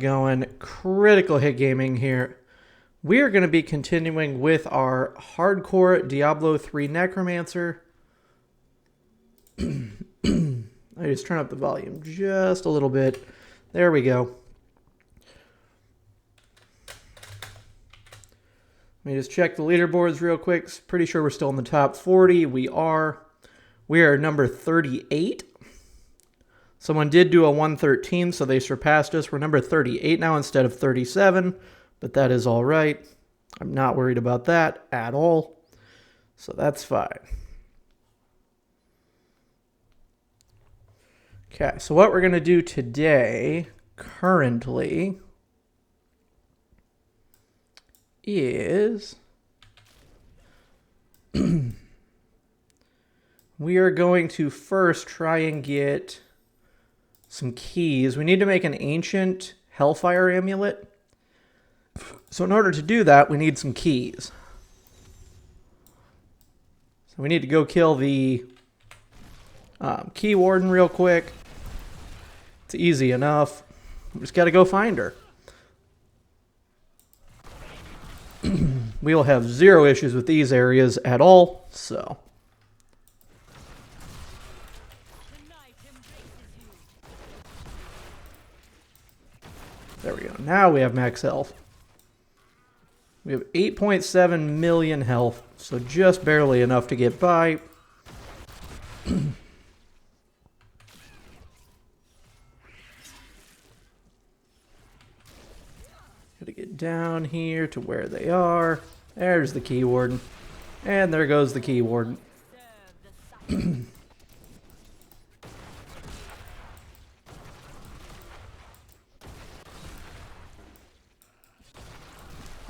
Going critical hit gaming here. We are going to be continuing with our hardcore Diablo 3 Necromancer. I just turn up the volume just a little bit. There we go. Let me just check the leaderboards real quick. Pretty sure we're still in the top 40. We are. We are number 38. Someone did do a 113, so they surpassed us. We're number 38 now instead of 37, but that is all right. I'm not worried about that at all, so that's fine. Okay, so what we're going to do today, currently, is we are going to first try and get some keys. We need to make an ancient Hellfire amulet. So in order to do that, we need some keys. So we need to go kill the key warden real quick. It's easy enough. We just got to go find her. We will have zero issues with these areas at all, so. There we go. Now we have max health. We have 8.7 million health, so just barely enough to get by. Gotta get down here to where they are. There's the key warden. And there goes the key warden.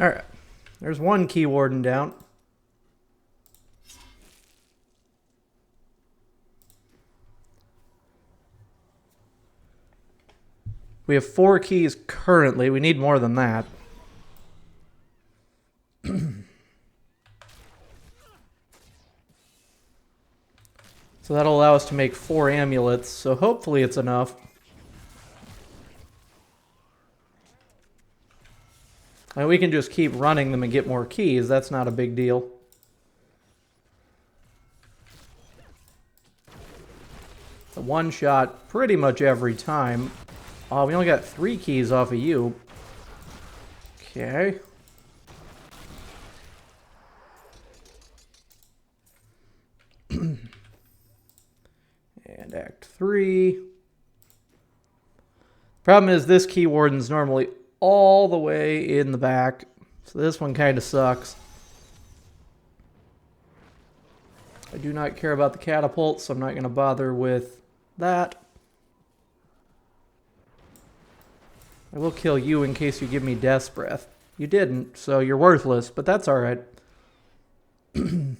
Alright. There's one key warden down. We have 4 keys currently. We need more than that. So that'll allow us to make 4 amulets. So hopefully it's enough. And we can just keep running them and get more keys. That's not a big deal. It's a one-shot pretty much every time. Oh, we only got 3 keys off of you. Okay. And Act 3. Problem is this key warden's normally all the way in the back, so this one kind of sucks. I do not care about the catapult, so I'm not going to bother with that. I will kill you in case you give me Death's Breath. You didn't, so you're worthless, but that's alright. Let's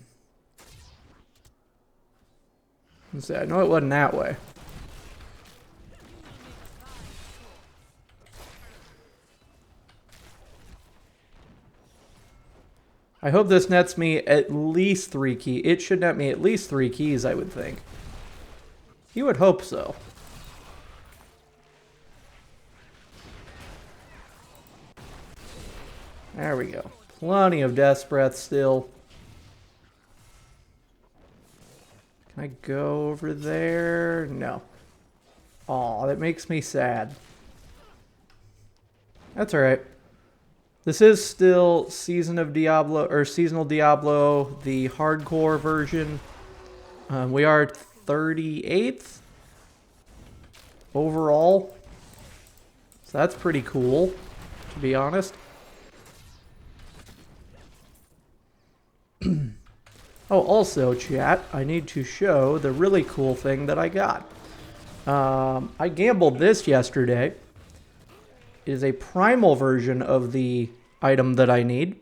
see, I know it wasn't that way. I hope this nets me at least 3 keys. It should net me at least 3 keys, I would think. You would hope so. There we go. Plenty of Death's Breath still. Can I go over there? No. Aw, that makes me sad. That's alright. This is still Season of Diablo, or Seasonal Diablo, the hardcore version. We are 38th overall. So that's pretty cool, to be honest. Oh, also, chat, I need to show the really cool thing that I got. I gambled this yesterday. It is a primal version of the item that I need.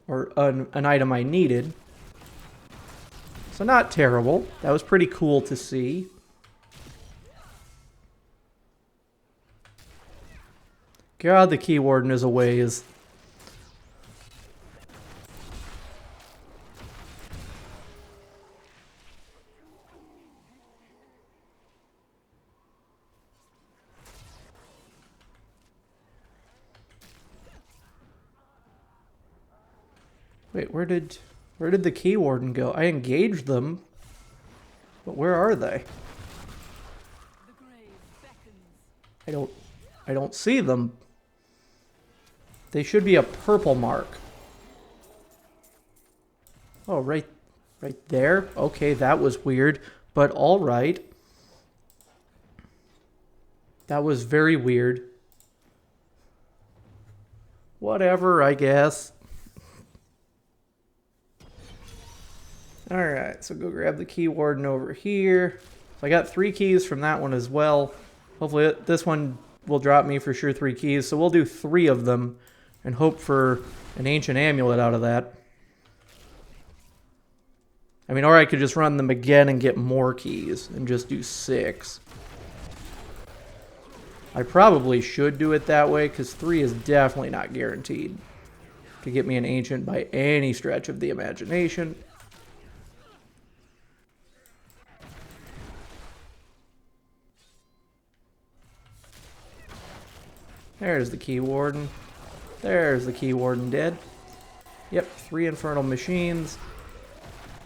Or an item I needed. So not terrible. That was pretty cool to see. God, the key warden is a ways. Wait, where did the key warden go? I engaged them, but where are they? I don't see them. They should be a purple mark. Oh, right there. Okay, that was weird, but all right. That was very weird. Whatever, I guess. Alright, so go grab the key warden over here. So I got 3 keys from that one as well. Hopefully this one will drop me for sure 3 keys. So we'll do 3 of them and hope for an ancient amulet out of that. I mean, or I could just run them again and get more keys and just do 6. I probably should do it that way because 3 is definitely not guaranteed to get me an ancient by any stretch of the imagination. There's the key warden. There's the key warden dead. Yep, 3 infernal machines.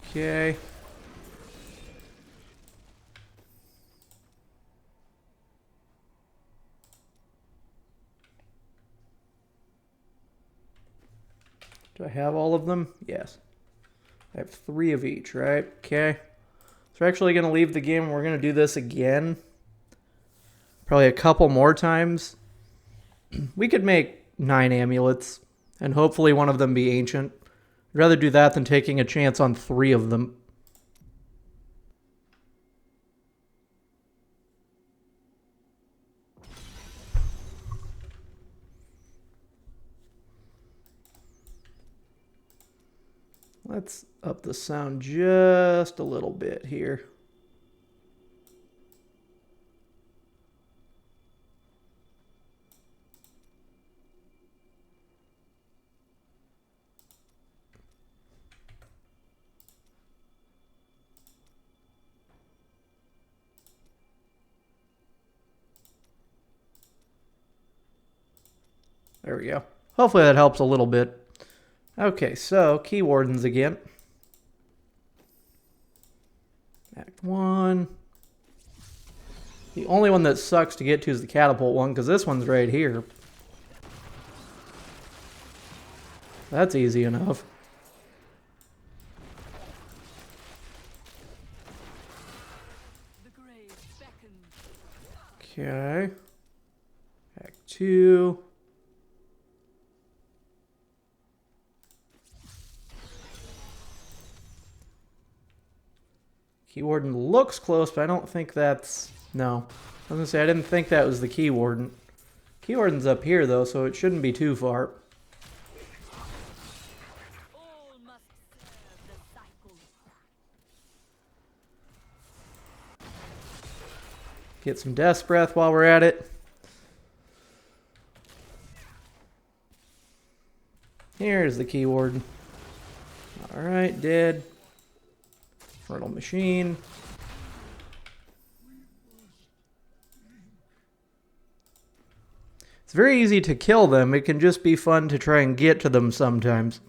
Okay. Do I have all of them? Yes. I have 3 of each, right? Okay. So we're actually going to leave the game and we're going to do this again. Probably a couple more times. We could make 9 amulets and hopefully one of them be ancient. I'd rather do that than taking a chance on 3 of them. Let's up the sound just a little bit here. There we go. Hopefully that helps a little bit. Okay, so key wardens again. Act 1. The only one that sucks to get to is the catapult one, because this one's right here. That's easy enough. Okay. Act 2. Key warden looks close, but I don't think that's... No. I was going to say, I didn't think that was the key warden. Key warden's up here, though, so it shouldn't be too far. Get some Death's Breath while we're at it. Here's the key warden. Alright, dead. Infernal machine. It's very easy to kill them. It can just be fun to try and get to them sometimes.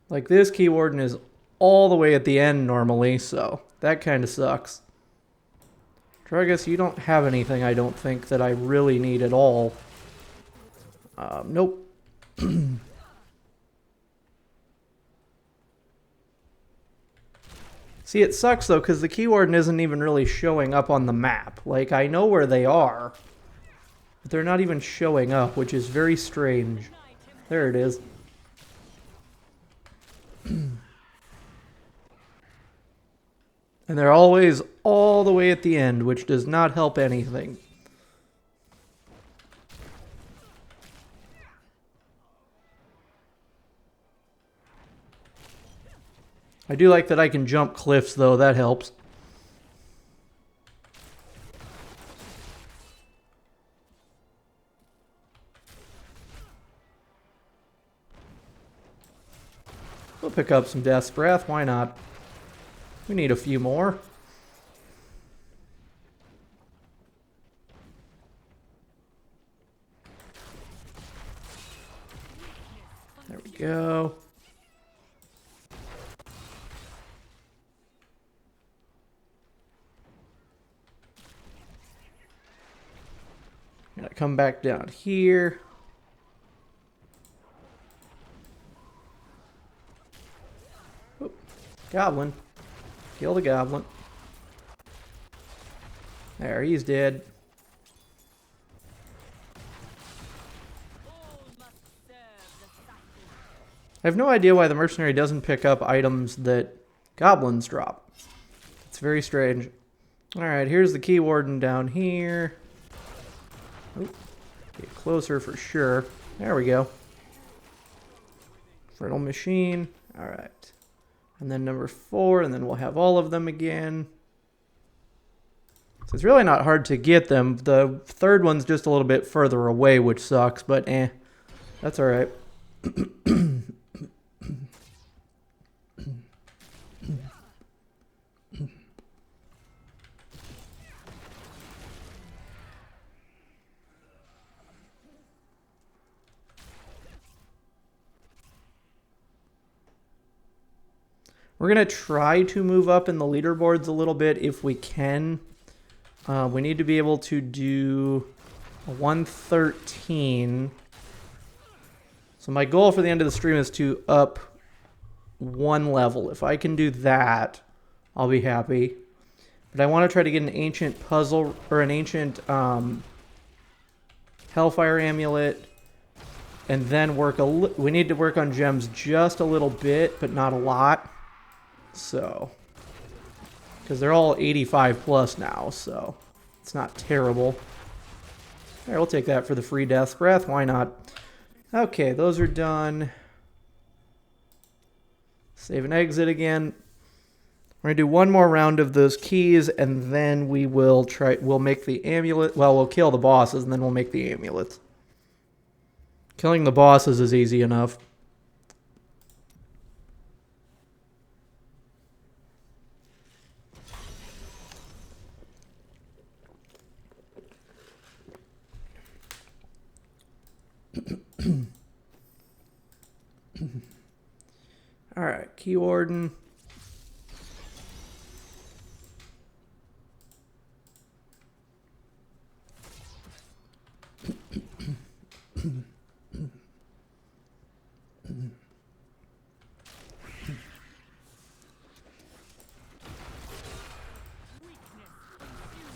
Like this key warden is all the way at the end normally, so that kind of sucks. Dragus, you don't have anything, I don't think, that I really need at all. Nope. See, it sucks, though, because the key warden isn't even really showing up on the map. Like, I know where they are, but they're not even showing up, which is very strange. There it is. And they're always all the way at the end, which does not help anything. I do like that I can jump cliffs, though. That helps. We'll pick up some Death's Breath. Why not? We need a few more. go. Gonna come back down here. Oop. Goblin. Kill the goblin. There, he's dead. I have no idea why the mercenary doesn't pick up items that goblins drop. It's very strange. Alright, here's the key warden down here. Oop. Get closer for sure. There we go. Fertile machine. Alright. And then number 4, and then we'll have all of them again. So it's really not hard to get them. The third one's just a little bit further away, which sucks, but that's alright. We're going to try to move up in the leaderboards a little bit if we can. We need to be able to do a 113. So my goal for the end of the stream is to up 1 level. If I can do that, I'll be happy. But I want to try to get an ancient puzzle, or an ancient Hellfire Amulet. And then we need to work on gems just a little bit, but not a lot. So, because they're all 85 plus now, so it's not terrible. All right, we'll take that for the free Death's Breath. Why not? Okay, those are done. Save and exit again. We're going to do one more round of those keys, and then we'll make the amulet. Well, we'll kill the bosses, and then we'll make the amulets. Killing the bosses is easy enough. All right, key warden.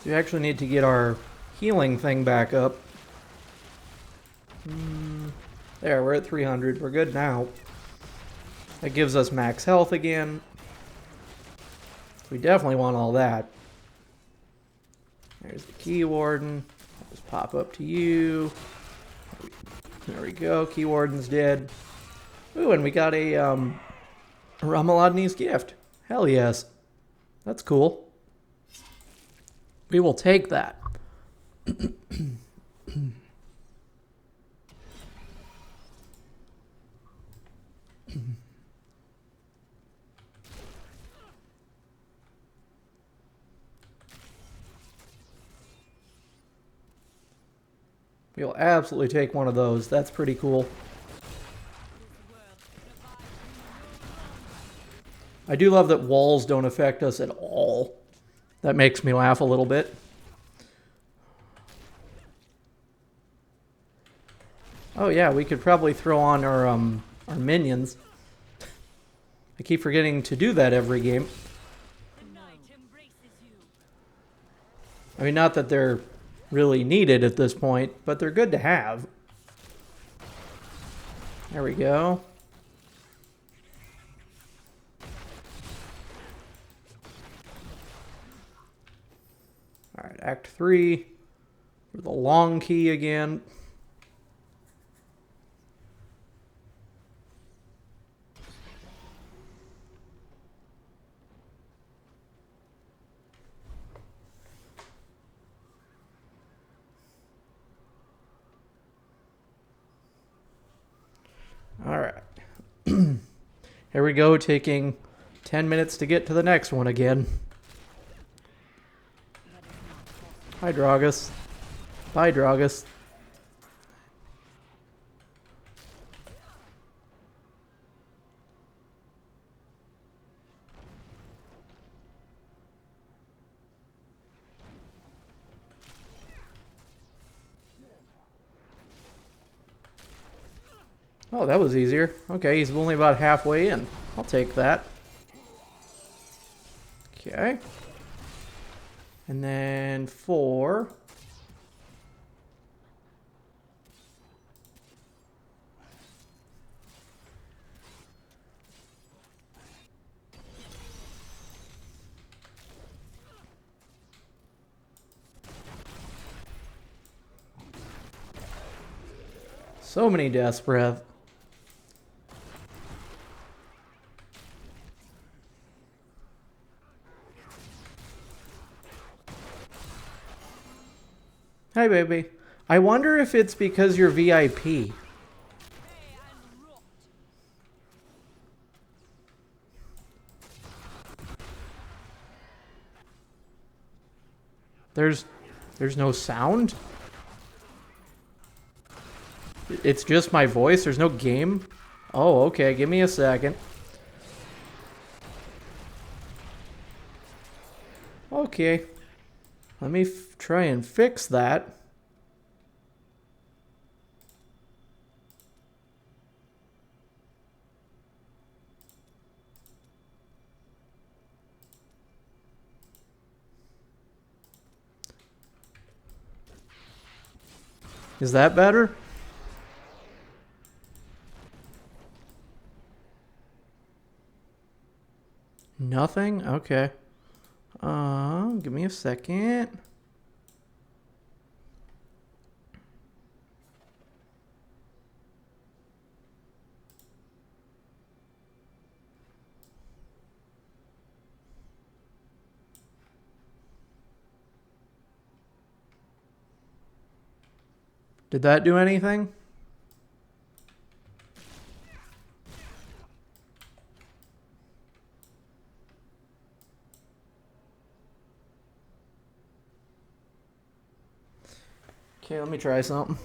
We actually need to get our healing thing back up. There, we're at 300. We're good now. That gives us max health again. We definitely want all that. There's the key warden. I'll just pop up to you. There we go. Key warden's dead. Ooh, and we got a Ramaladni's gift. Hell yes. That's cool. We will take that. We'll absolutely take one of those. That's pretty cool. I do love that walls don't affect us at all. That makes me laugh a little bit. Oh yeah, we could probably throw on our minions. I keep forgetting to do that every game. I mean, not that they're really needed at this point, but they're good to have. There we go. Alright, Act 3. For the long key again. Alright. Here we go, taking 10 minutes to get to the next one again. Hi, Dragus. Bye, Dragus. Oh, that was easier. Okay, he's only about halfway in. I'll take that. Okay. And then 4. So many deaths, breath. Hi, baby. I wonder if it's because you're VIP. There's no sound? It's just my voice? There's no game? Oh, okay. Give me a second. Okay. Let me try and fix that. Is that better? Nothing? Okay. Give me a second. Did that do anything? Okay, let me try something.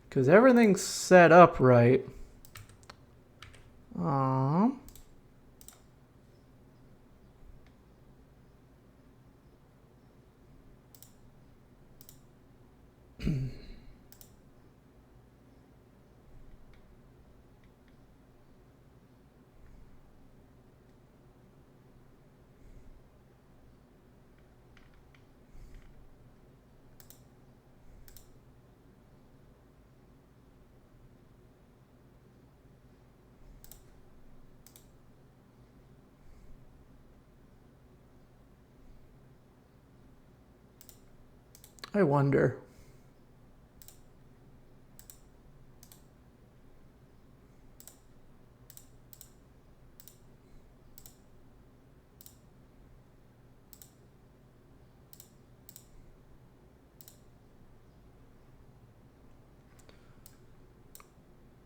Because everything's set up right. Aww. I wonder.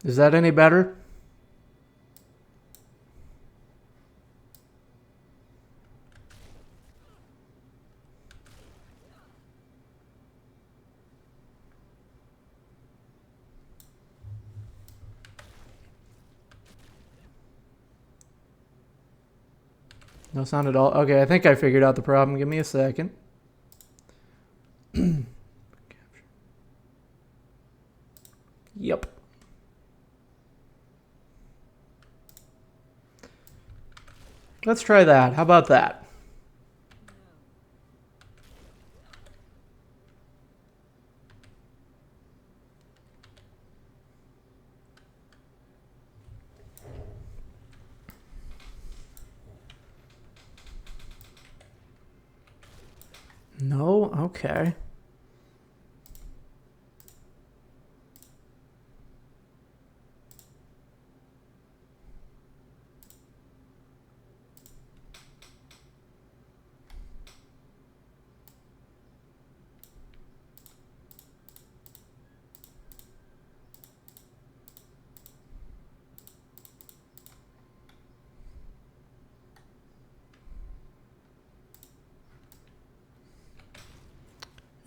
Is that any better? No sound at all. Okay, I think I figured out the problem. Give me a second. Yep. Let's try that. How about that? No? Okay.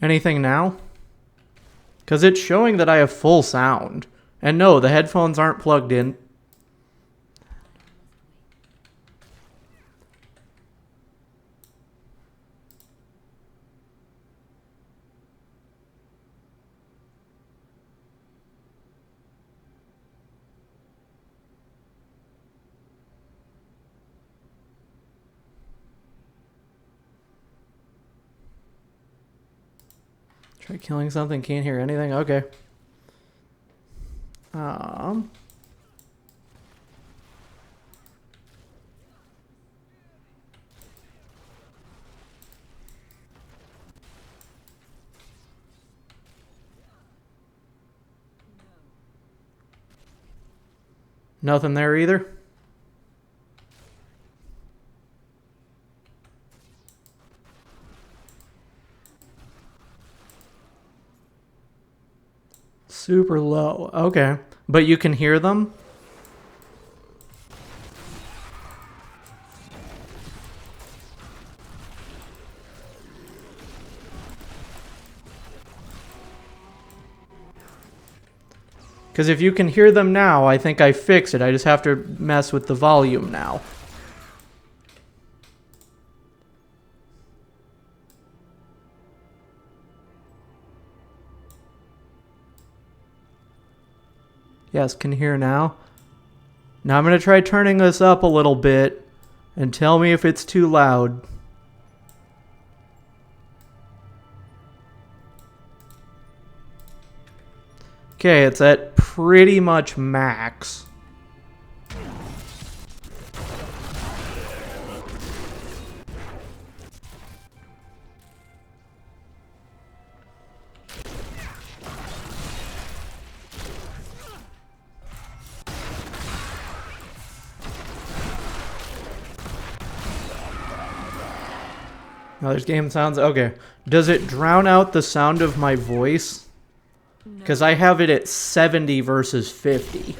Anything now? Because it's showing that I have full sound. And no, the headphones aren't plugged in. Try killing something, can't hear anything. Okay. Nothing there either. Super low. Okay. But you can hear them? Because if you can hear them now, I think I fixed it. I just have to mess with the volume now. Yes, can hear now. Now I'm going to try turning this up a little bit and tell me if it's too loud. Okay, it's at pretty much max. Now there's game sounds. Okay. Does it drown out the sound of my voice? Because I have it at 70 versus 50.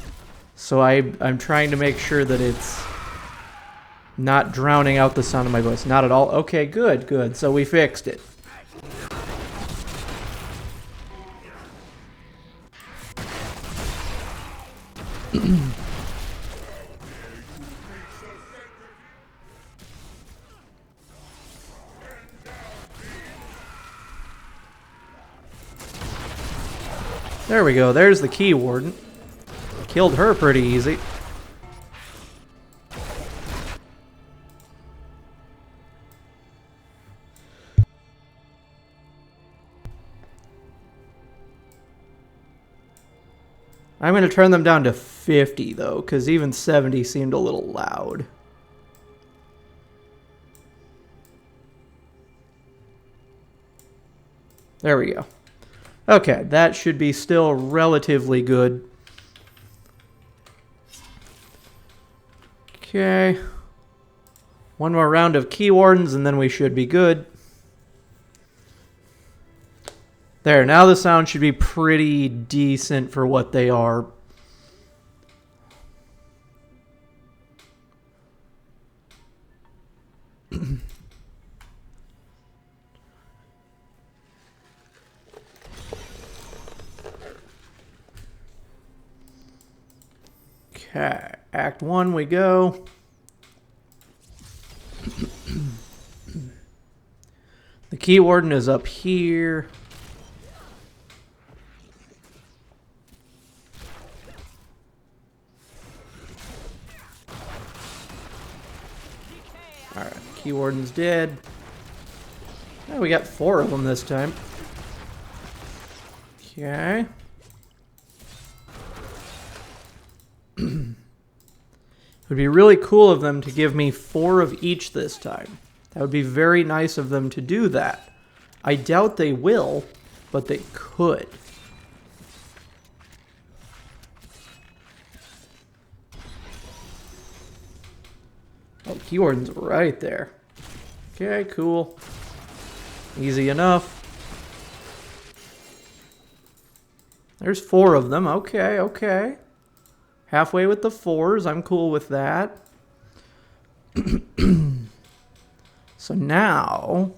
So I'm trying to make sure that it's not drowning out the sound of my voice. Not at all. Okay, good, good. So we fixed it. There we go. There's the key warden. Killed her pretty easy. I'm going to turn them down to 50, though, because even 70 seemed a little loud. There we go. Okay, that should be still relatively good. Okay. One more round of key wardens, and then we should be good. There, now the sound should be pretty decent for what they are. Okay, Act 1 we go. Key Warden is up here. Alright, Key Warden's dead. Oh, we got 4 of them this time. Okay. It would be really cool of them to give me 4 of each this time. That would be very nice of them to do that. I doubt they will, but they could. Oh, Key Warden's right there. Okay, cool. Easy enough. There's 4 of them. Okay, okay. Halfway with the 4s. I'm cool with that. So now...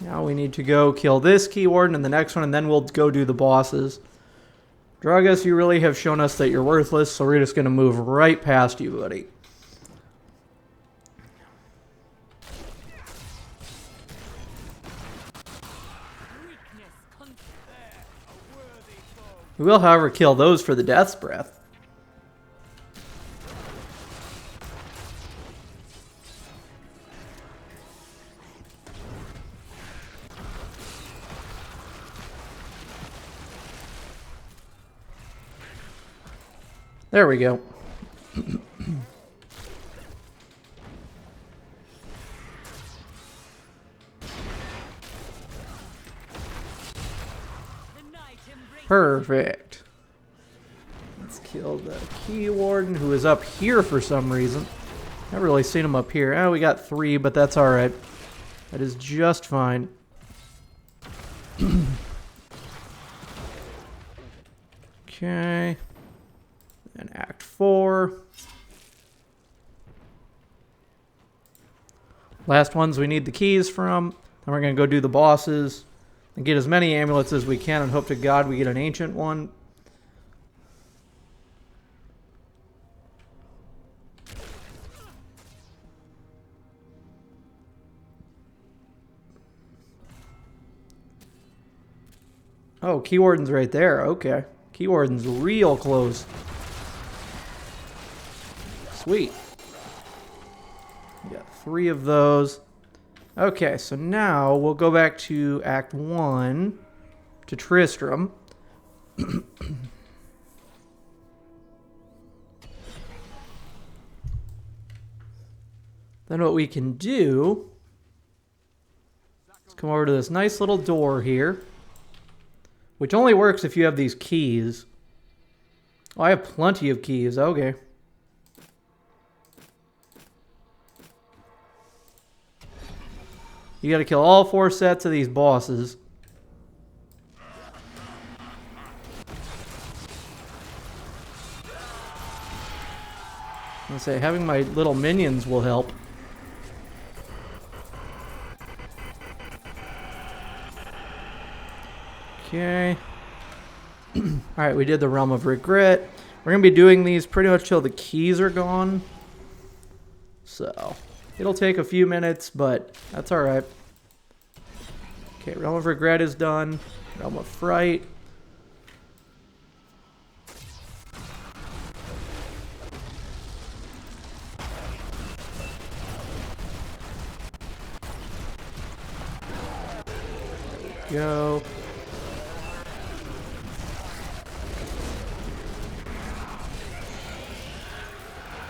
Now we need to go kill this Key Warden and the next one, and then we'll go do the bosses. Dragus, you really have shown us that you're worthless, so we're just going to move right past you, buddy. We will, however, kill those for the Death's Breath. There we go. Perfect. Let's kill the Key Warden, who is up here for some reason. Never really seen him up here. Oh, we got 3, but that's alright. That is just fine. Okay. And Act 4. Last ones we need the keys from. Then we're going to go do the bosses and get as many amulets as we can and hope to God we get an ancient one. Oh, Key Warden's right there. Okay. Key Warden's real close. Sweet. We got 3 of those. Okay, so now we'll go back to Act 1 to Tristram. Then what we can do is come over to this nice little door here, which only works if you have these keys. Oh, I have plenty of keys. Okay. You gotta kill all 4 sets of these bosses. I'm gonna say having my little minions will help. Okay. Alright, we did the Realm of Regret. We're gonna be doing these pretty much till the keys are gone. So... it'll take a few minutes, but that's alright. Okay, Realm of Regret is done. Realm of Fright. There we go.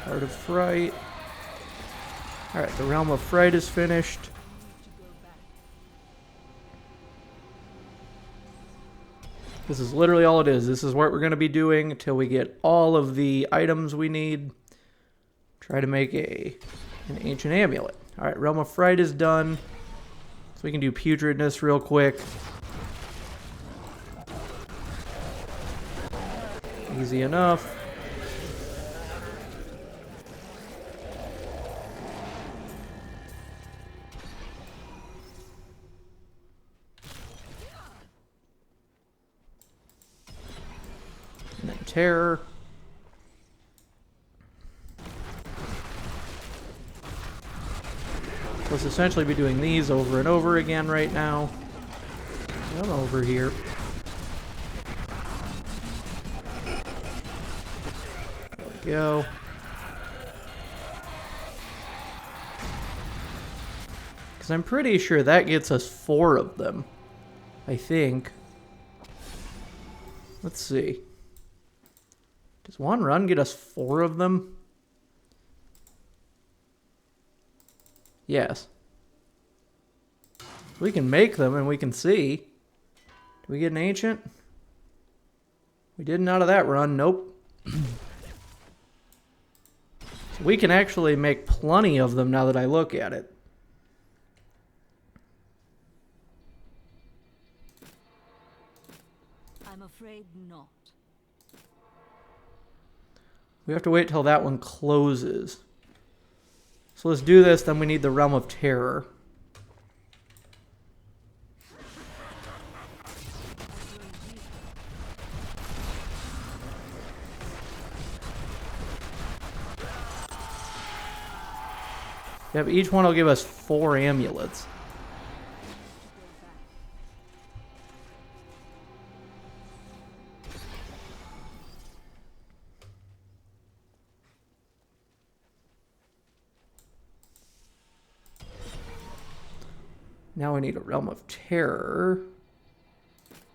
Heart of Fright. Alright, the Realm of Fright is finished. This is literally all it is. This is what we're going to be doing until we get all of the items we need. Try to make an ancient amulet. Alright, Realm of Fright is done. So we can do Putridness real quick. Easy enough. And then Terror. Let's essentially be doing these over and over again right now. Come over here. There we go. Because I'm pretty sure that gets us 4 of them. I think. Let's see. Does one run get us 4 of them? Yes. We can make them and we can see. Do we get an ancient? We didn't out of that run. Nope. So we can actually make plenty of them now that I look at it. I'm afraid not. We have to wait till that one closes. So let's do this, then we need the Realm of Terror. Yep, each one will give us 4 amulets. Now we need a Realm of Terror.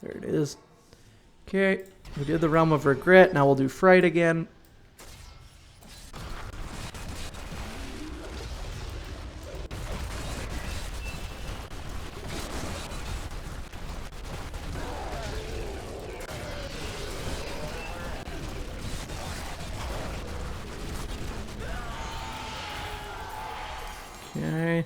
There it is. Okay, we did the Realm of Regret. Now we'll do Fright again. Okay.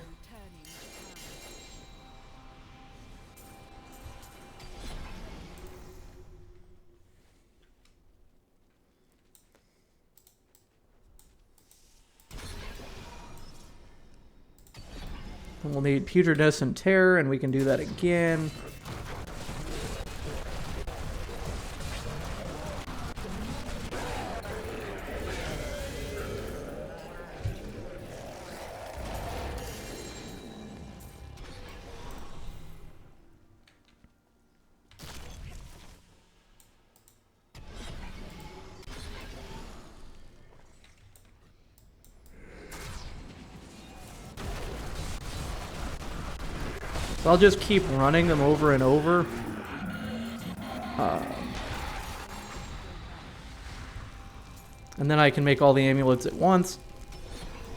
And we'll need Putridness and Terror, and we can do that again. So I'll just keep running them over and over. And then I can make all the amulets at once.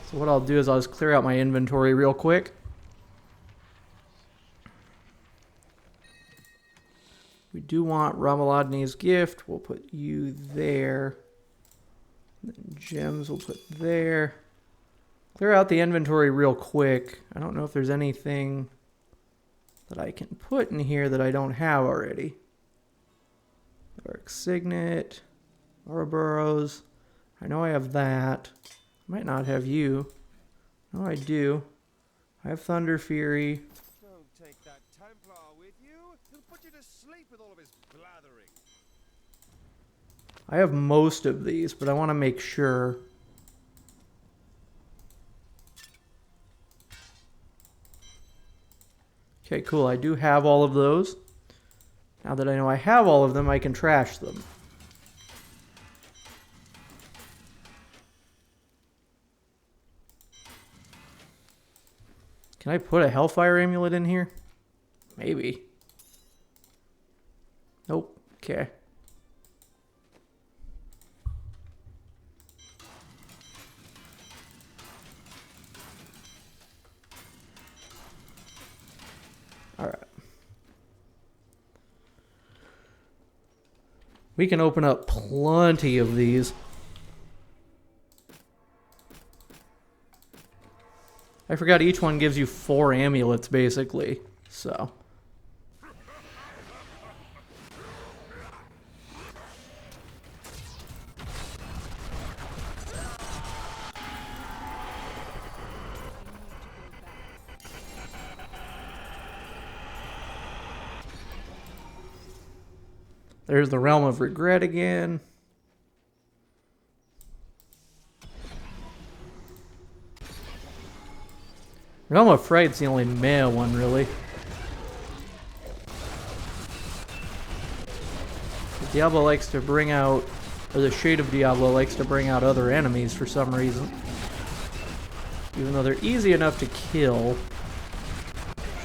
So what I'll do is I'll just clear out my inventory real quick. We do want Ramalodni's Gift. We'll put you there. And then gems we'll put there. Clear out the inventory real quick. I don't know if there's anything that I can put in here that I don't have already. Dark Signet, Ouroboros. I know I have that. I might not have you. No, I do. I have Thunder Fury. Don't take that Templar with you. He'll put you to sleep with all of his blathering. I have most of these, but I want to make sure. Okay, cool. I do have all of those. Now that I know I have all of them, I can trash them. Can I put a Hellfire Amulet in here? Maybe. Nope. Okay. Alright. We can open up plenty of these. I forgot each one gives you 4 amulets, basically. So. There's the Realm of Regret again. Realm of Fright's the only male one, really. Diablo likes to bring out, or the Shade of Diablo likes to bring out other enemies for some reason. Even though they're easy enough to kill.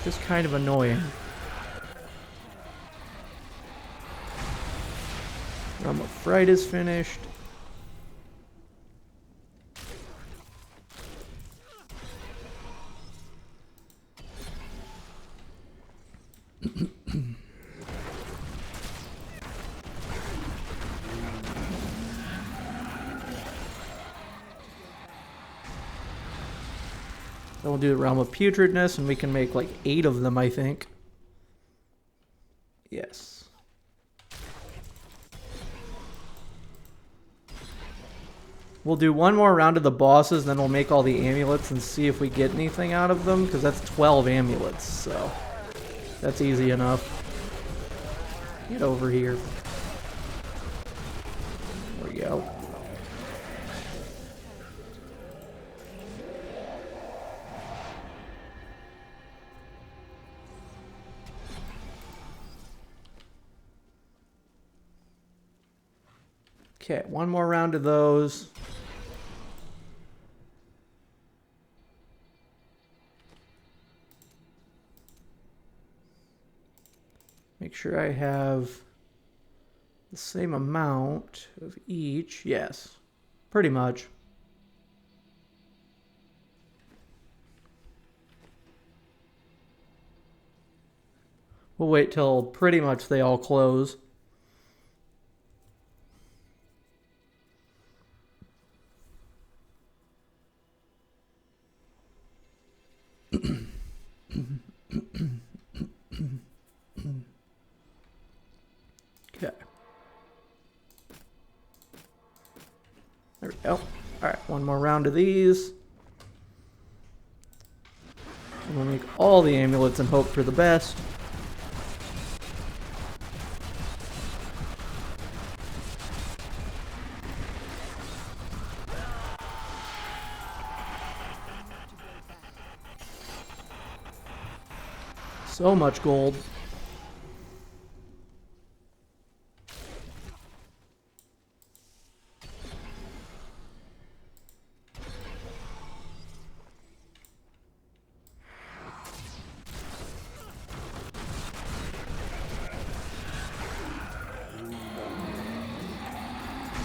Just kind of annoying. Realm of Fright is finished. Then we'll do the Realm of Putridness, and we can make like 8 of them, I think. Yes. We'll do one more round of the bosses, then we'll make all the amulets and see if we get anything out of them, because that's 12 amulets, so that's easy enough. Get over here. There we go. Okay, one more round of those. Make sure I have the same amount of each. Yes, pretty much. We'll wait till pretty much they all close. Okay. There we go. Alright, one more round of these. And we'll make all the amulets and hope for the best. So much gold.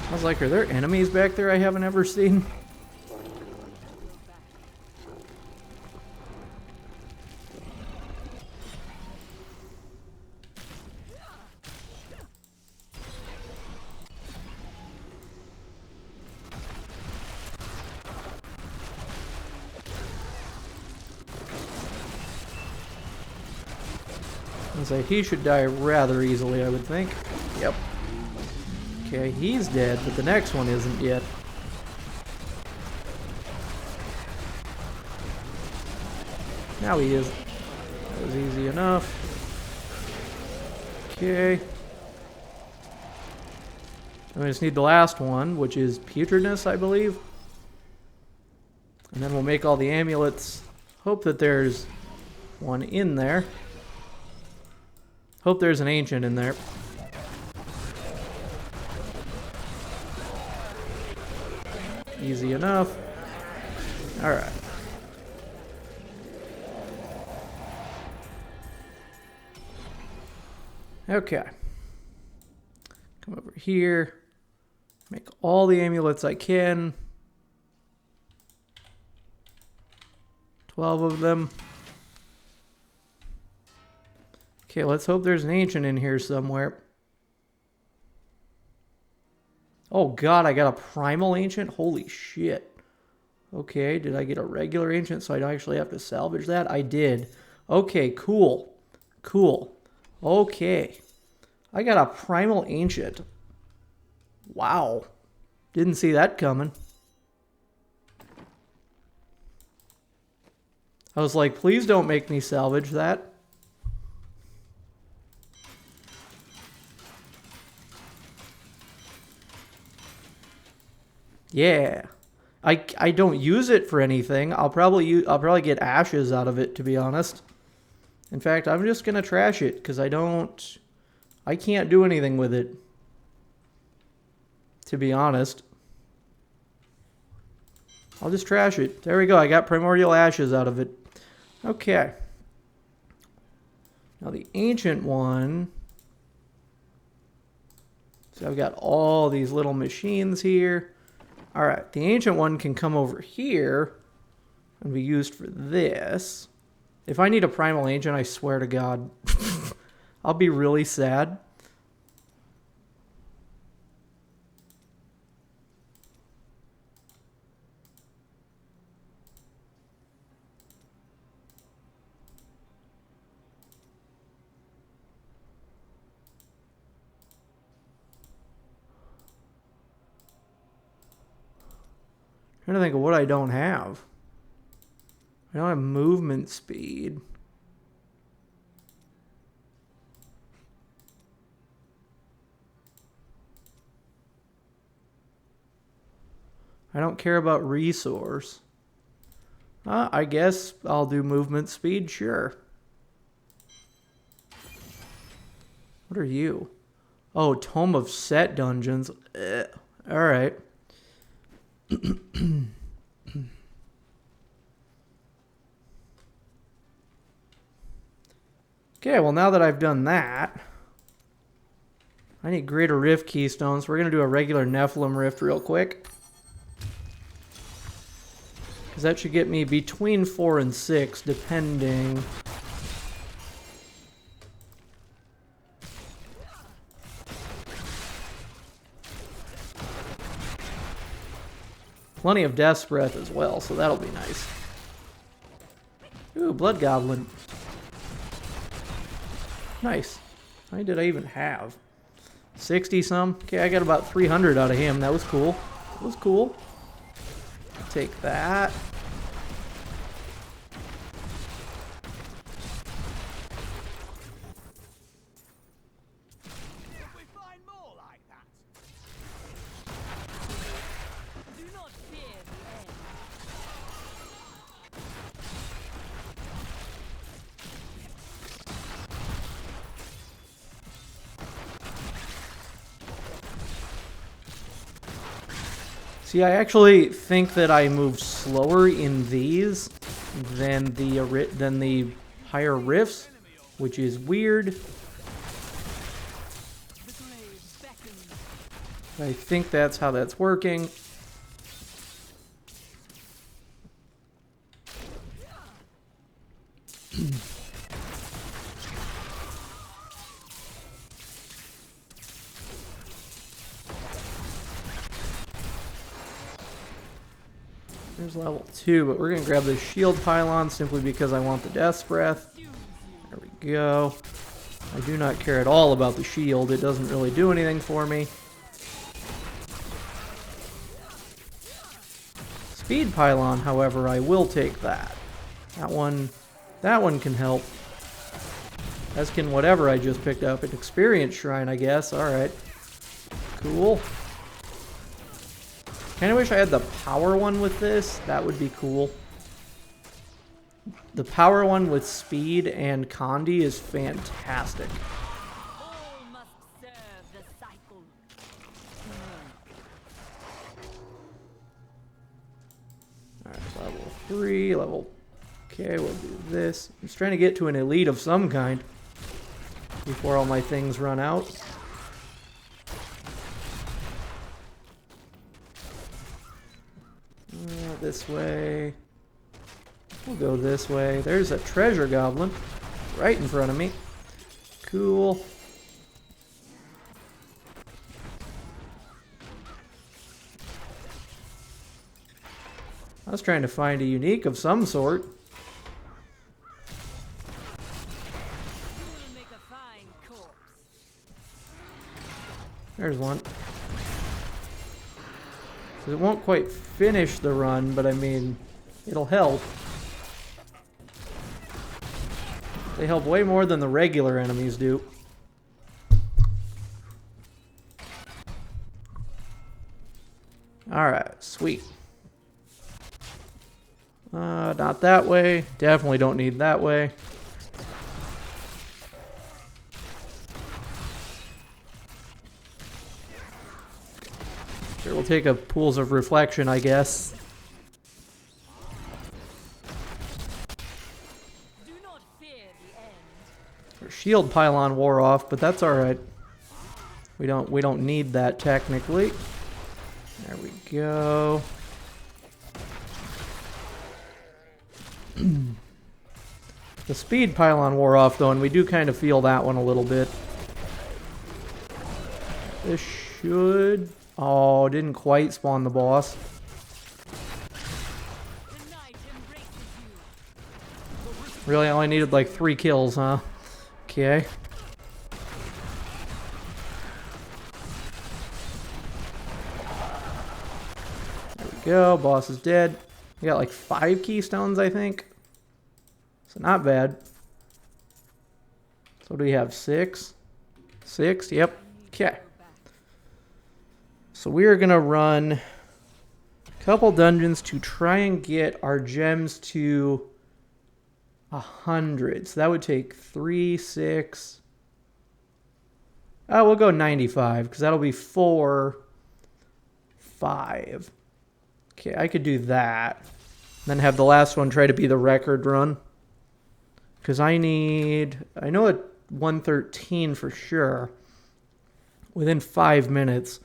I was like, are there enemies back there I haven't ever seen? I was like, he should die rather easily, I would think. Yep. Okay, he's dead, but the next one isn't yet. Now he is. That was easy enough. Okay. I just need the last one, which is Putridness, I believe. And then we'll make all the amulets. Hope that there's one in there. Hope there's an ancient in there. Easy enough. Alright. Okay. Come over here. Make all the amulets I can. 12 of them. Okay, let's hope there's an ancient in here somewhere. Oh god, I got a primal ancient? Holy shit. Okay, did I get a regular ancient so I don't actually have to salvage that? I did. Okay, cool. Cool. Okay. I got a primal ancient. Wow. Didn't see that coming. I was like, please don't make me salvage that. Yeah. I don't use it for anything. I'll probably get ashes out of it, to be honest. In fact, I'm just gonna trash it because I can't do anything with it, to be honest. I'll just trash it. There we go. I got primordial ashes out of it. Okay. Now the ancient one. So I've got all these little machines here. All right. The ancient one can come over here and be used for this. If I need a primal ancient, I swear to God, I'll be really sad. I'm trying to think of what I don't have. I don't have movement speed. I don't care about resource. I guess I'll do movement speed, sure. What are you? Oh, Tome of Set Dungeons. Alright. Okay, well now that I've done that, I need Greater Rift Keystones. We're going to do a regular Nephilim Rift real quick. Because that should get me between 4 and 6, depending. Plenty of Death's Breath as well, so that'll be nice. Ooh, Blood Goblin. Nice. How many did I even have? 60 some? Okay, I got about 300 out of him. That was cool. That was cool. Take that. If we find more like that, do not fear the end. See, I actually think that I moved slower in these than the higher rifts, which is weird. The grave beckons. I think that's how that's working. There's level 2, but we're going to grab the shield pylon simply because I want the Death's Breath. There we go. I do not care at all about the shield. It doesn't really do anything for me. Speed pylon, however, I will take that. That one can help. As can whatever I just picked up. An experience shrine, I guess. Alright. Cool. Kinda wish I had the power one with this. That would be cool. The power one with speed and Condi is fantastic. All must serve the cycle. Alright, level 3, level... Okay, we'll do this. I'm just trying to get to an elite of some kind before all my things run out. This way. We'll go this way. There's a treasure goblin right in front of me. Cool. I was trying to find a unique of some sort. You will make a fine corpse. There's one. So it won't quite finish the run, but I mean, it'll help. They help way more than the regular enemies do. Alright, sweet. Not that way. Definitely don't need that way. Sure, we'll take a pools of reflection, I guess. Do not fear the end. Our shield pylon wore off, but that's all right. We don't need that technically. There we go. The speed pylon wore off though, and we do kind of feel that one a little bit. This should... Oh, didn't quite spawn the boss. The night embraces you. Really, I only needed like 3 kills, huh? Okay. There we go, boss is dead. We got like 5 keystones, I think. So not bad. So what do we have? 6? 6? Yep. Okay. So we are going to run a couple dungeons to try and get our gems to 100. So that would take 3, 6. Oh, we'll go 95 because that'll be 4, 5. Okay, I could do that. Then have the last one try to be the record run. Because I know at 113 for sure. Within 5 minutes.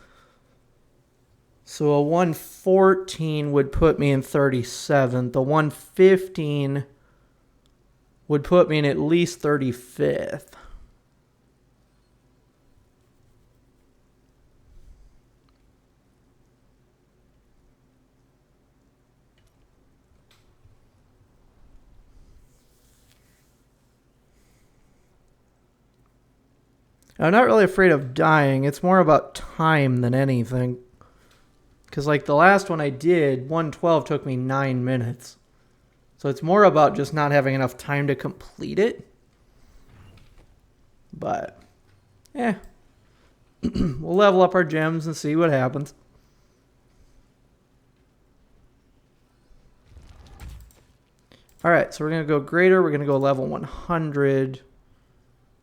So a 114 would put me in 37th. The 115 would put me in at least 35th. I'm not really afraid of dying. It's more about time than anything. Because like the last one I did, 112 took me 9 minutes. So it's more about just not having enough time to complete it. But, we'll level up our gems and see what happens. Alright, so we're going to go greater. We're going to go level 100.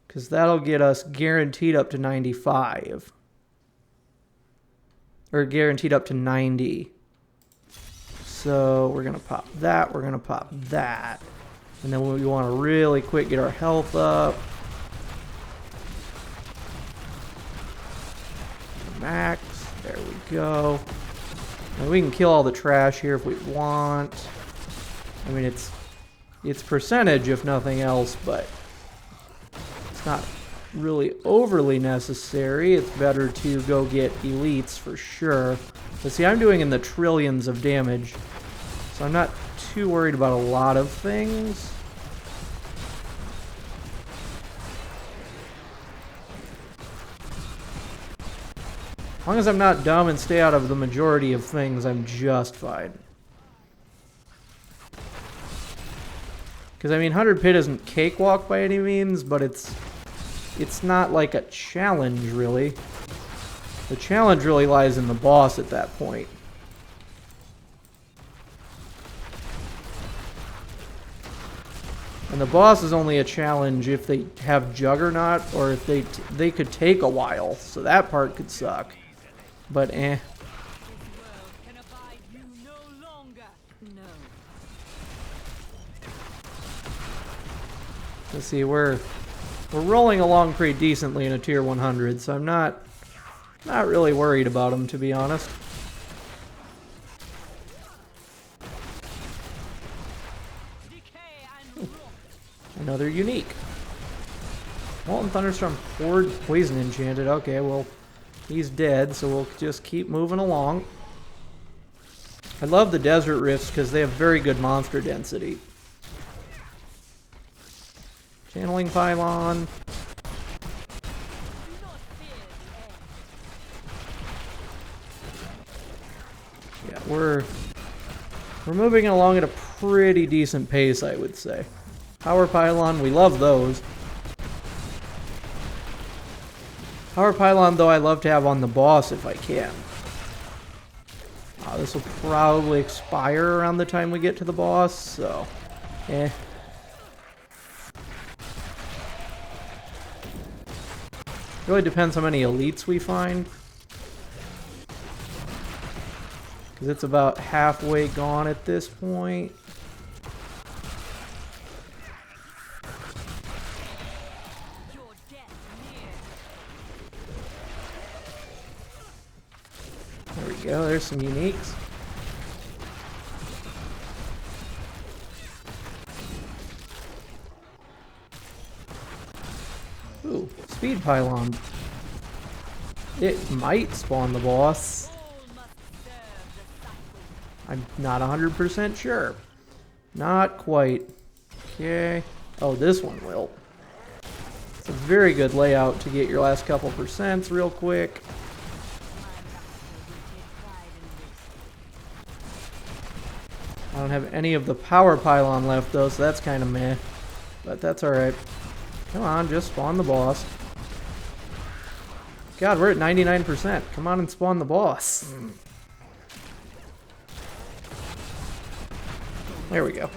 Because that'll get us guaranteed up to 95. Or guaranteed up to 90. So we're going to pop that. We're going to pop that. And then we want to really quick get our health up. Max. There we go. And we can kill all the trash here if we want. I mean, it's percentage if nothing else, but it's not really overly necessary. It's better to go get elites for sure. But see, I'm doing in the trillions of damage, so I'm not too worried about a lot of things. As long as I'm not dumb and stay out of the majority of things, I'm just fine. Because, I mean, 100 Pit isn't cakewalk by any means, but it's not like a challenge, really. The challenge really lies in the boss at that point. And the boss is only a challenge if they have Juggernaut, or if they could take a while, so that part could suck. But This world can abide you no longer. No. Let's see, we're rolling along pretty decently in a tier 100, so I'm not really worried about them, to be honest. Decay and rot. Another unique. Molten Thunderstorm Horde Poison Enchanted. Okay, well, he's dead, so we'll just keep moving along. I love the Desert Rifts because they have very good monster density. Channeling Pylon. Do not fear the end. Yeah, we're moving along at a pretty decent pace, I would say. Power Pylon, we love those. Power Pylon, though, I love to have on the boss if I can. This will probably expire around the time we get to the boss, so... Eh. Really depends how many elites we find. Because it's about halfway gone at this point. There we go, there's some uniques. Ooh, speed pylon. It might spawn the boss. I'm not 100% sure. Not quite. Okay. Oh, this one will. It's a very good layout to get your last couple percents real quick. I don't have any of the power pylon left though, so that's kind of meh. But that's alright. Come on, just spawn the boss. God, we're at 99%. Come on and spawn the boss. There we go.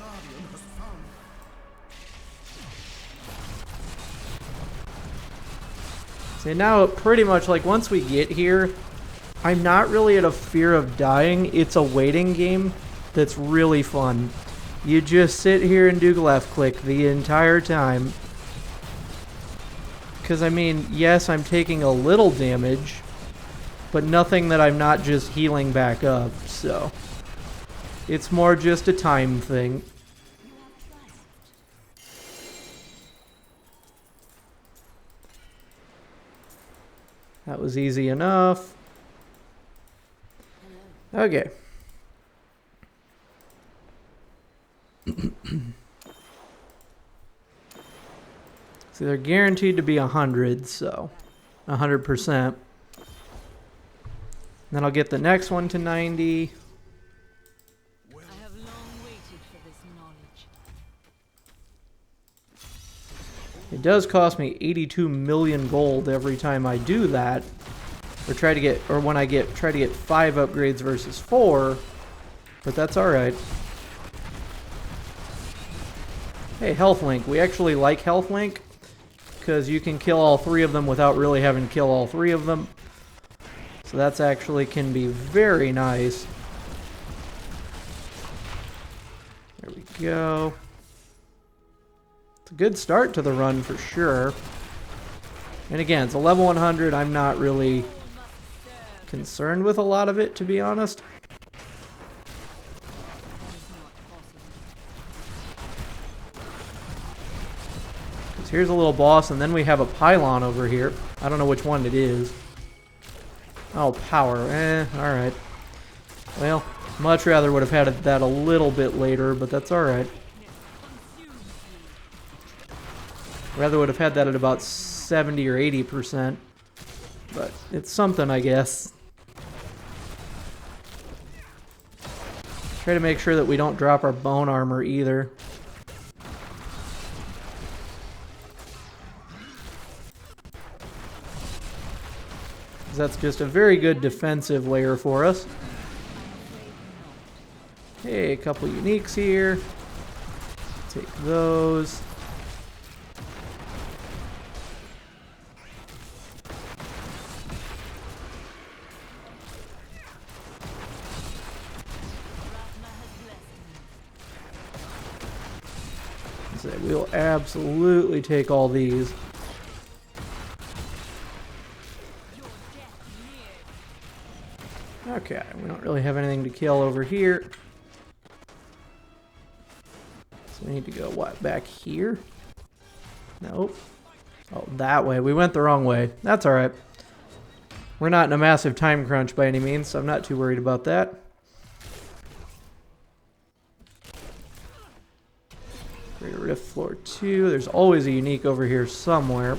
See, now pretty much like once we get here, I'm not really at a fear of dying. It's a waiting game that's really fun. You just sit here and do left click the entire time. Because, I mean, yes, I'm taking a little damage, but nothing that I'm not just healing back up, so... It's more just a time thing. That was easy enough. Okay. So they're guaranteed to be 100, so 100%. Then I'll get the next one to 90. It does cost me 82 million gold every time I do that, or when I try to get 5 upgrades versus 4, but that's all right. Hey, health link. We actually like health link because you can kill all 3 of them without really having to kill all 3 of them. So that's actually can be very nice. There we go. It's a good start to the run for sure. And again, it's a level 100. I'm not really concerned with a lot of it, to be honest. Because here's a little boss, and then we have a pylon over here. I don't know which one it is. Oh, power. Alright. Well, much rather would have had that a little bit later, but that's alright. Rather would have had that at about 70 or 80%. But it's something, I guess. Try to make sure that we don't drop our bone armor either. That's just a very good defensive layer for us. Hey, a couple uniques here. Take those. So we'll absolutely take all these. Okay, we don't really have anything to kill over here. So we need to go, what, back here? Nope. Oh, that way. We went the wrong way. That's alright. We're not in a massive time crunch by any means, so I'm not too worried about that. Greater Rift Floor 2. There's always a unique over here somewhere.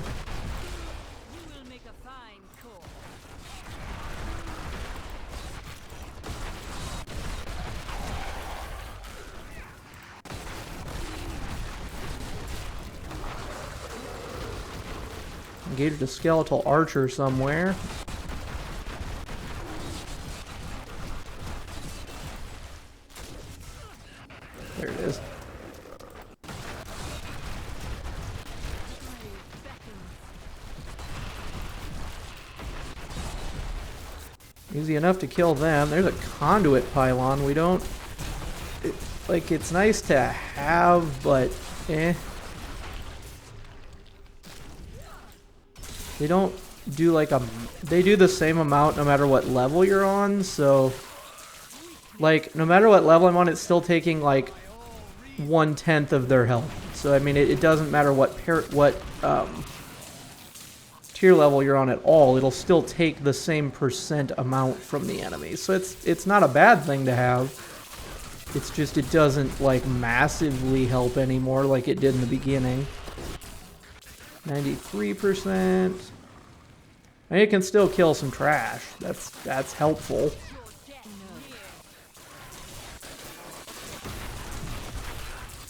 Engaged a skeletal archer somewhere. Easy enough to kill them. There's a conduit pylon. We don't... like, it's nice to have, but eh. They don't do like a... They do the same amount no matter what level you're on, so... Like, no matter what level I'm on, it's still taking like 1/10 of their health. So, I mean, it doesn't matter what tier level you're on at all. It'll still take the same percent amount from the enemy. So it's not a bad thing to have. It's just it doesn't like massively help anymore like it did in the beginning. 93%. And it can still kill some trash. That's helpful.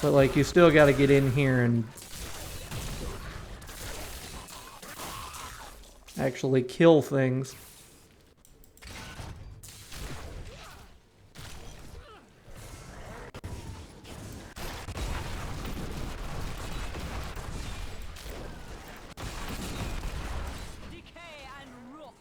But like you still got to get in here and actually kill things. Decay and rot.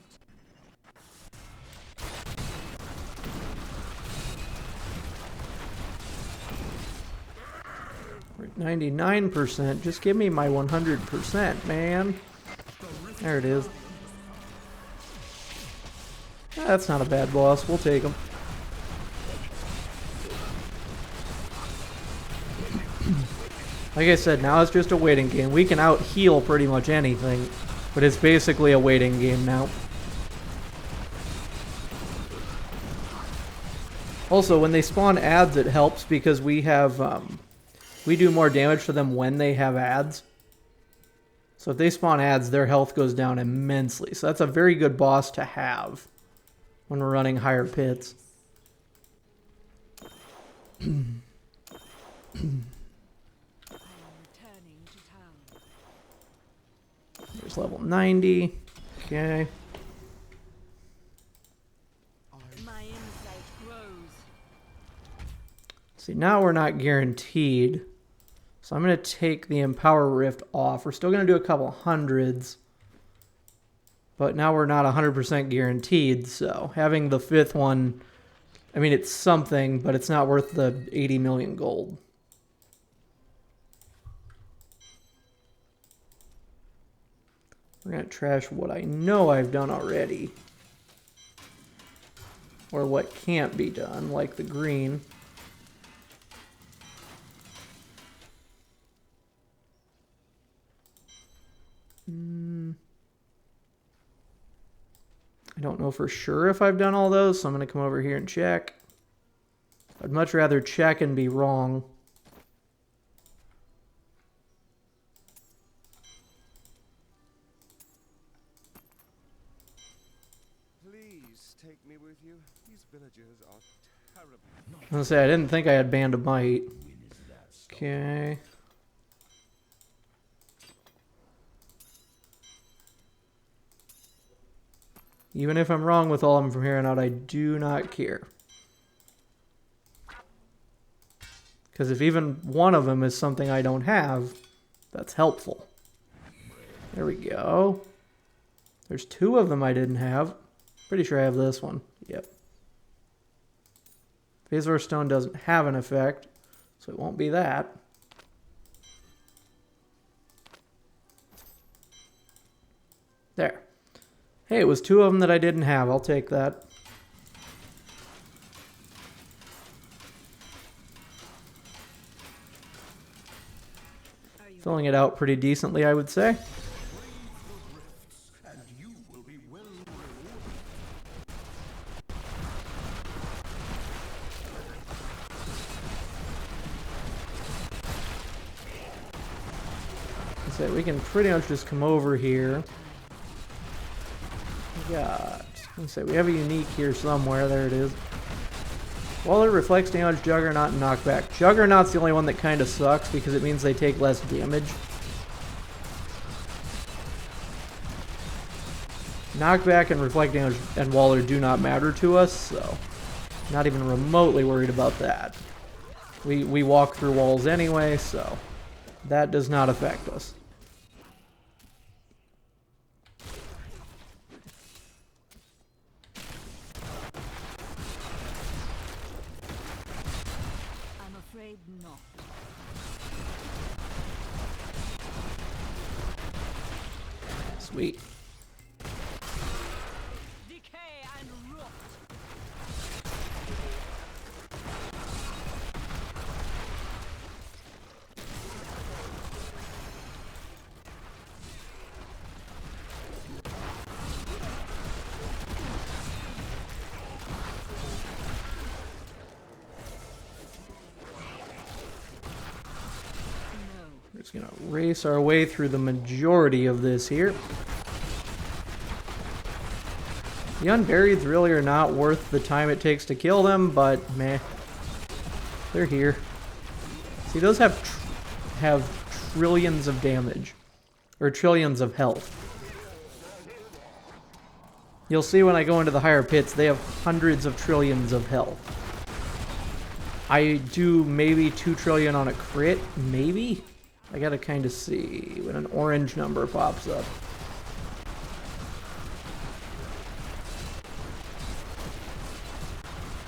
We're at 99%. Just give me my 100%, man. There it is. That's not a bad boss. We'll take him. Like I said, now it's just a waiting game. We can out-heal pretty much anything, but it's basically a waiting game now. Also, when they spawn ads, it helps because we have, we do more damage to them when they have ads. So if they spawn ads, their health goes down immensely. So that's a very good boss to have when we're running higher pits. There's level 90. Okay. My insight grows. See, now we're not guaranteed. So I'm going to take the Empower Rift off. We're still going to do a couple hundreds. But now we're not 100% guaranteed. So having the fifth one, I mean, it's something, but it's not worth the 80 million gold. We're going to trash what I know I've done already. Or what can't be done, like the green. I don't know for sure if I've done all those, so I'm going to come over here and check. I'd much rather check and be wrong. Please take me with you. These villagers are terrible. I was going to say, I didn't think I had Band of Might. Okay. Even if I'm wrong with all of them from here on out, I do not care. Because if even one of them is something I don't have, that's helpful. There we go. There's two of them I didn't have. Pretty sure I have this one. Yep. Phasor Stone doesn't have an effect, so it won't be that. There. Hey, it was two of them that I didn't have. I'll take that. Filling it out pretty decently, I would say. So we can pretty much just come over here. Let's say we have a unique here somewhere. There it is. Waller reflects damage, Juggernaut, and knockback. Juggernaut's the only one that kind of sucks because it means they take less damage. Knockback and reflect damage and Waller do not matter to us, so not even remotely worried about that. We walk through walls anyway, so that does not affect us. afraid not. Sweet. Decay and rot. We're just gonna race our way through the majority of this here. The unburieds really are not worth the time it takes to kill them, but meh, they're here. See, those have trillions of damage, or trillions of health. You'll see when I go into the higher pits, they have hundreds of trillions of health. I do maybe 2 trillion on a crit, maybe? I gotta kind of see when an orange number pops up.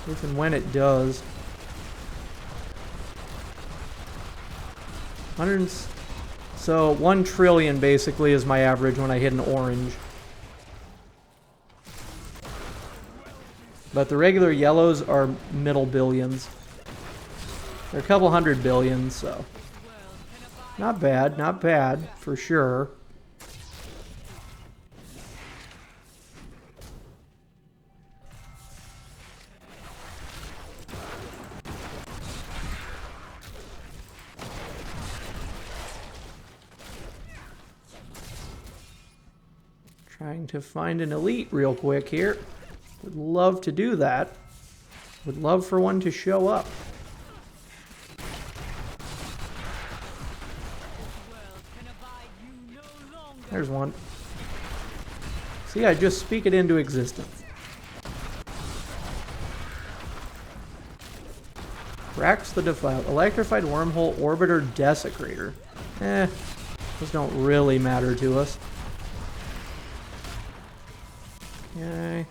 If and when it does. 100. So 1 trillion basically is my average when I hit an orange. But the regular yellows are middle billions. They're a couple hundred billion, so. Not bad, for sure. Trying to find an elite real quick here. Would love to do that. Would love for one to show up. There's one. See, I just speak it into existence. Cracks the defiled. Electrified wormhole orbiter desecrator. Those don't really matter to us. Okay.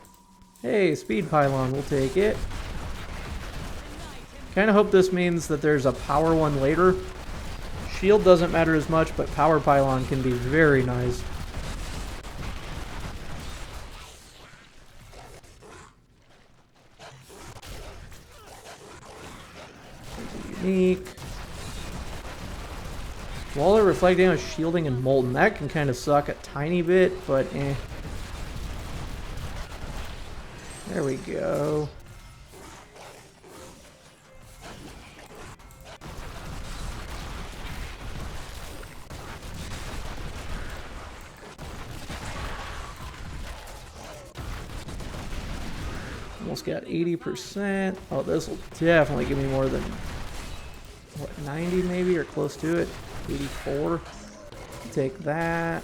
Hey, speed pylon, we'll take it. Kind of hope this means that there's a power one later. Shield doesn't matter as much, but power pylon can be very nice. Unique. Waller, reflect damage, shielding, and molten. That can kind of suck a tiny bit, but eh. There we go. Almost got 80%. Oh, this will definitely give me more than, what, 90 maybe, or close to it. 84. Take that.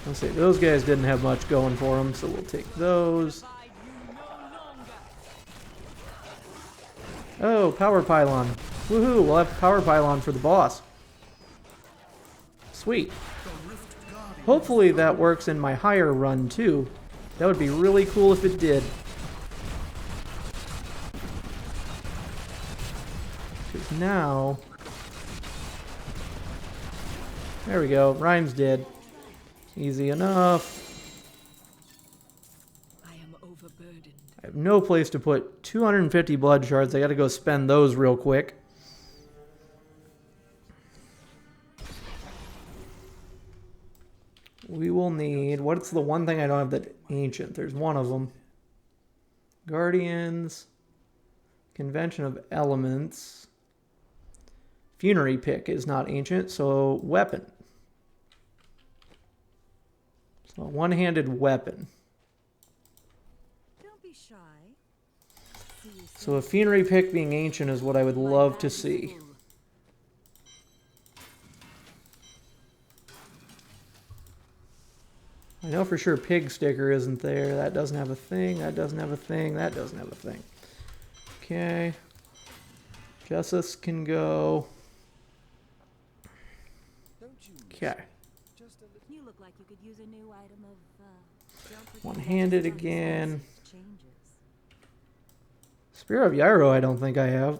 Let's see, those guys didn't have much going for them, so we'll take those. Oh, power pylon. Woohoo, we'll have power pylon for the boss. Sweet. Hopefully that works in my higher run too. That would be really cool if it did. Because now... There we go, Rhyme's dead. Easy enough. I am overburdened. I have no place to put 250 blood shards. I gotta go spend those real quick. We will need... What's the one thing I don't have that ancient? There's one of them. Guardians. Convention of Elements. Funerary Pick is not ancient, so weapon. So a one-handed weapon. Don't be shy. So a Funerary Pick being ancient is what I would love to see. I know for sure Pig Sticker isn't there. That doesn't have a thing. That doesn't have a thing. That doesn't have a thing. Okay. Justice can go. Okay. You look like you could use a new item of One-handed again. Spear of Gyro I don't think I have.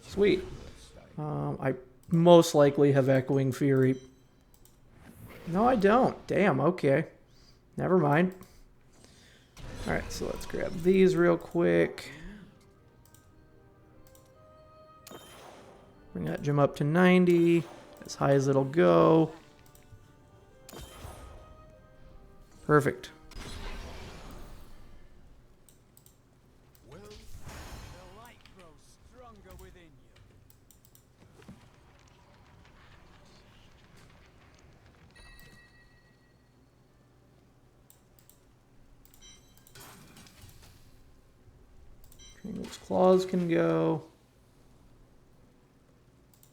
Sweet. I most likely have Echoing Fury. No, I don't. Damn, okay. Never mind. Alright, so let's grab these real quick. Bring that gem up to 90. As high as it'll go. Perfect. The light grows stronger within you. Triangle's Claws can go.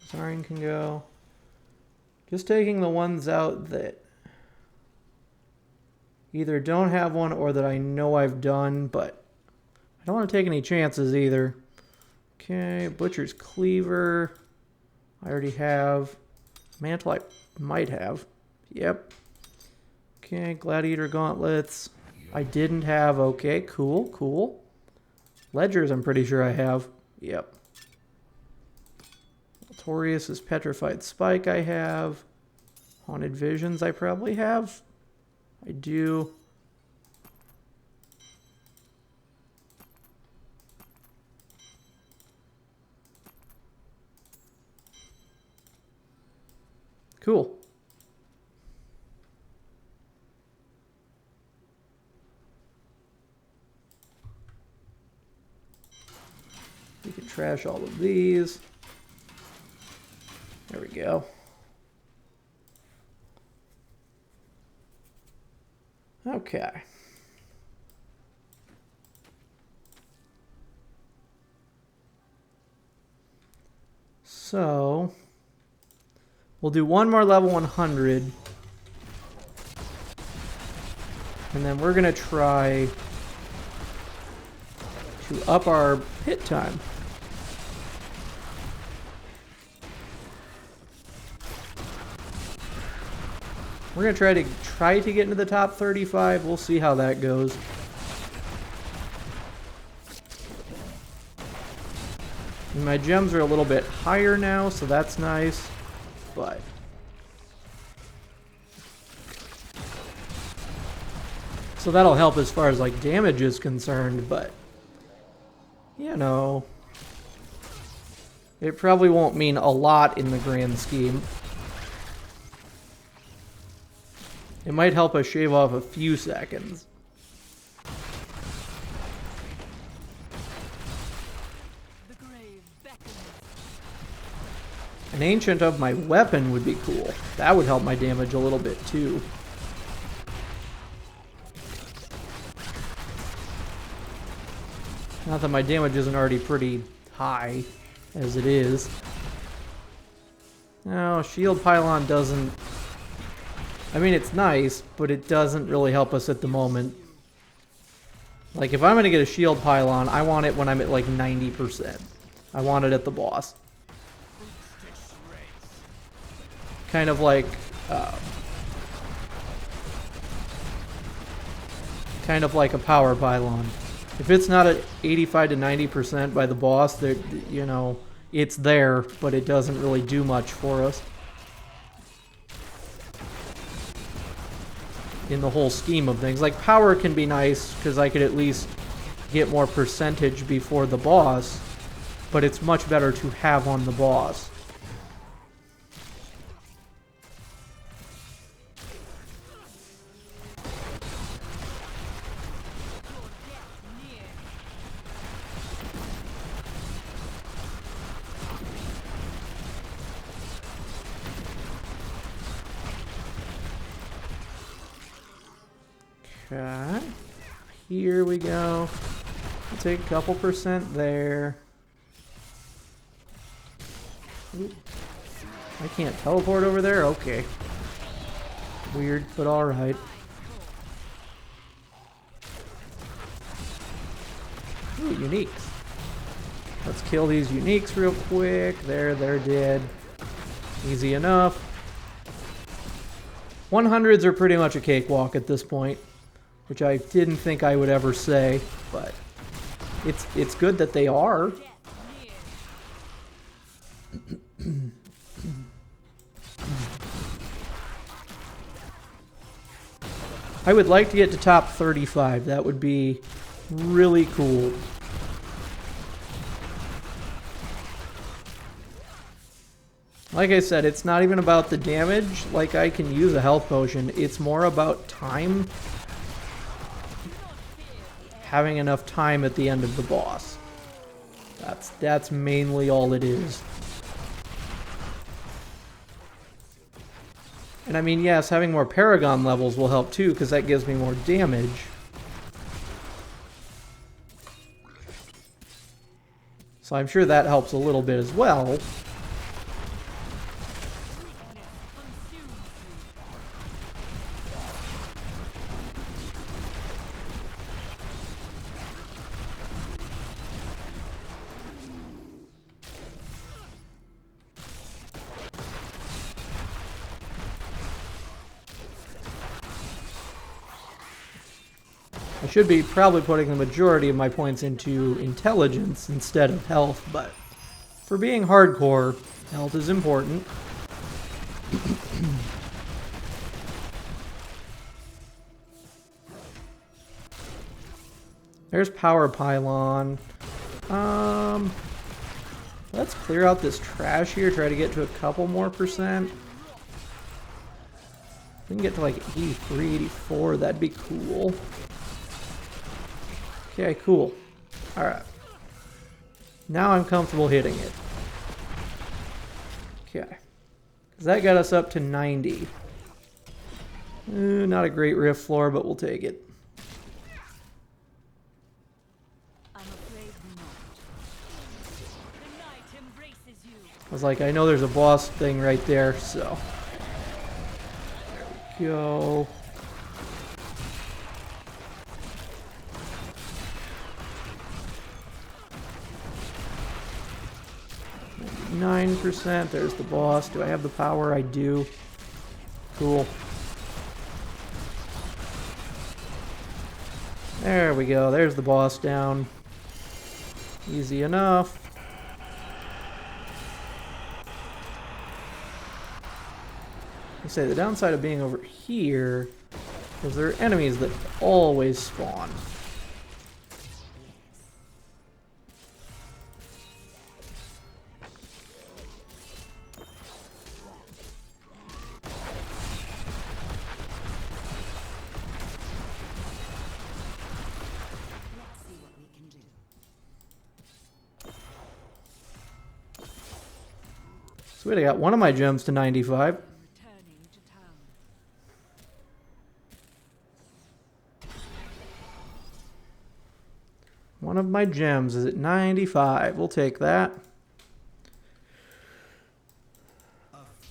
Zarn can go. Just taking the ones out that either don't have one or that I know I've done, but I don't want to take any chances either. Okay, Butcher's Cleaver. I already have. Mantle I might have. Yep. Okay, Gladiator Gauntlets. I didn't have. Okay, cool, cool. Ledgers I'm pretty sure I have. Yep. Torius's Petrified Spike I have. Haunted Visions I probably have. I do. Cool. We can trash all of these. There we go. Okay. So, we'll do one more level 100. And then we're going to try to up our hit time. We're going to try to get into the top 35. We'll see how that goes. And my gems are a little bit higher now, so that's nice. But so that'll help as far as like damage is concerned, but you know, it probably won't mean a lot in the grand scheme. It might help us shave off a few seconds. The grave beckons. An ancient of my weapon would be cool. That would help my damage a little bit too. Not that my damage isn't already pretty high as it is. No, shield pylon doesn't... I mean, it's nice, but it doesn't really help us at the moment. Like, if I'm going to get a shield pylon, I want it when I'm at, like, 90%. I want it at the boss. Kind of like... kind of like a power pylon. If it's not at 85 to 90% by the boss, you know, it's there, but it doesn't really do much for us. In the whole scheme of things. Like, power can be nice because I could at least get more percentage before the boss, but it's much better to have on the boss. Okay, here we go. We'll take a couple percent there. Ooh. I can't teleport over there? Okay. Weird, but alright. Ooh, uniques. Let's kill these uniques real quick. There, they're dead. Easy enough. 100s are pretty much a cakewalk at this point, which I didn't think I would ever say, but it's good that they are. I would like to get to top 35. That would be really cool. Like I said, it's not even about the damage. Like, I can use a health potion. It's more about time. Having enough time at the end of the boss. That's mainly all it is. And I mean, yes, having more Paragon levels will help too, because that gives me more damage. So I'm sure that helps a little bit as well. I should be probably putting the majority of my points into intelligence instead of health, but for being hardcore, health is important. There's Power Pylon. Let's clear out this trash here, try to get to a couple more percent. If we can get to like 83, 84, that'd be cool. Okay, cool. Alright. Now I'm comfortable hitting it. Okay. Because that got us up to 90. Not a great rift floor, but we'll take it. I'm afraid not. The night embraces you. I was like, I know there's a boss thing right there, so. There we go. 9%. There's the boss. Do I have the power? I do. Cool. There we go. There's the boss down. Easy enough. I say the downside of being over here is there are enemies that always spawn. Sweet, I got one of my gems to 95. Returning to town. One of my gems is at 95. We'll take that.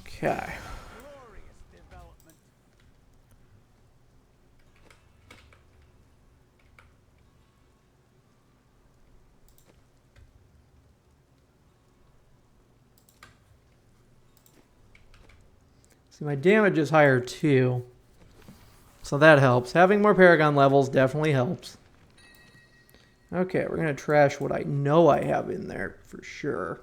Okay. Glorious development. See, my damage is higher too. So that helps. Having more Paragon levels definitely helps. Okay, we're going to trash what I know I have in there for sure.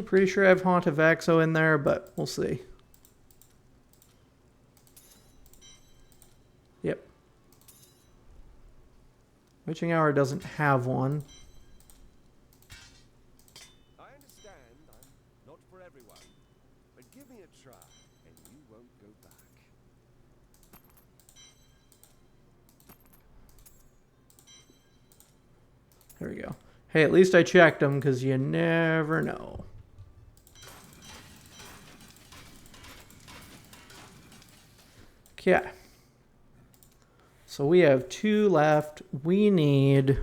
Pretty sure I have Haunt of Axo in there, but we'll see. Yep. Witching Hour doesn't have one. I understand I'm not for everyone, but give me a try and you won't go back. There we go. Hey, at least I checked them because you never know. Okay. So we have 2 left. We need...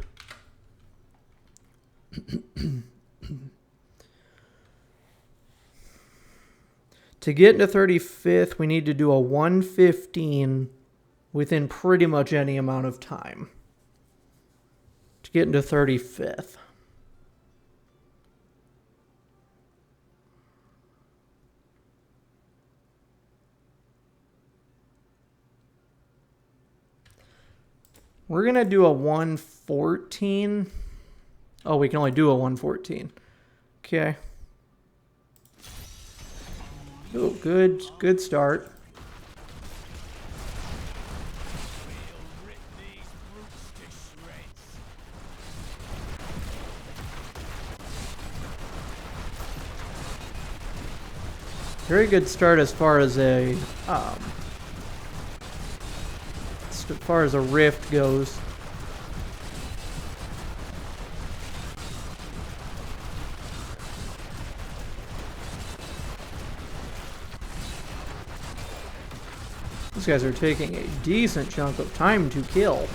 to get into 35th, we need to do a 115 within pretty much any amount of time. to get into 35th. We're going to do a 114. Oh, we can only do a 114. Okay. Oh, good start. Very good start as far as a rift goes. These guys are taking a decent chunk of time to kill.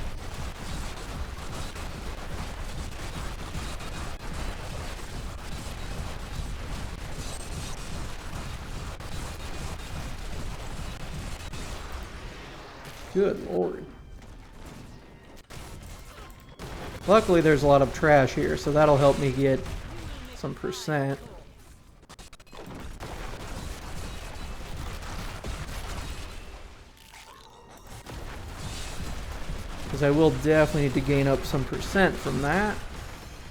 Good lord. Luckily there's a lot of trash here, so that'll help me get some percent. Because I will definitely need to gain up some percent from that,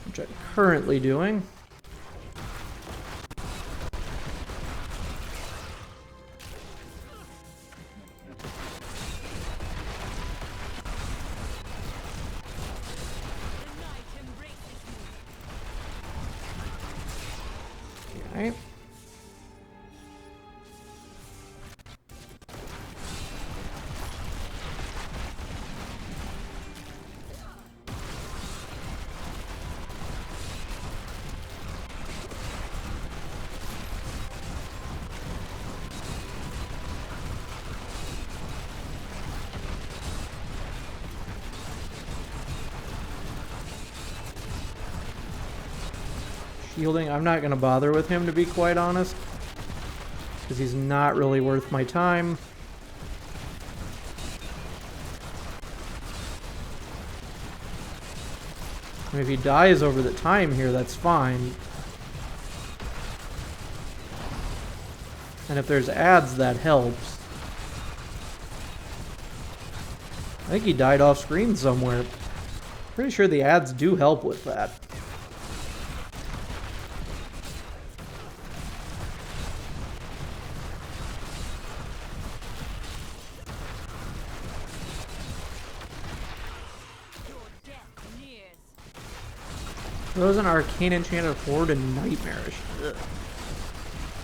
which I'm currently doing. Okay. Shielding, I'm not going to bother with him, to be quite honest, because he's not really worth my time. I mean, if he dies over the time here, that's fine. And if there's ads, that helps. I think he died off screen somewhere. Pretty sure the ads do help with that. Those an arcane enchanted horde and nightmarish. Ugh.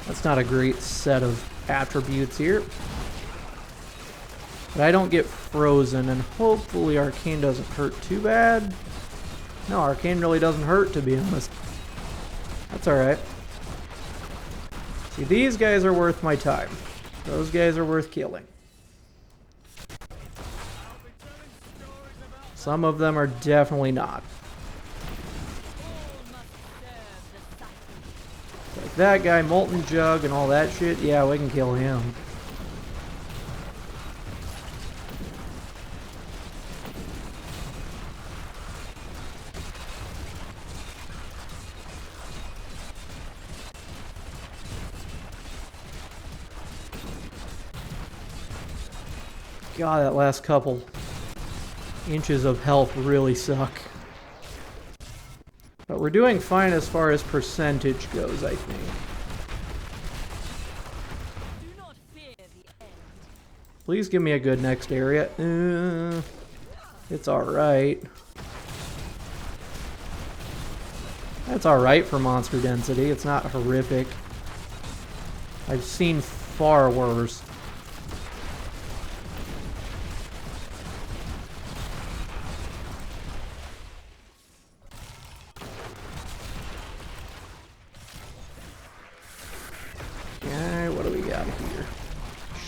That's not a great set of attributes here. But I don't get frozen, and hopefully arcane doesn't hurt too bad. No, arcane really doesn't hurt, to be honest. That's alright. See, these guys are worth my time. Those guys are worth killing. Some of them are definitely not. Like that guy, Molten Jug, and all that shit. Yeah, we can kill him. God, that last couple inches of health really suck. But we're doing fine as far as percentage goes, I think. Do not fear the end. Please give me a good next area. It's alright. That's alright for monster density. It's not horrific. I've seen far worse.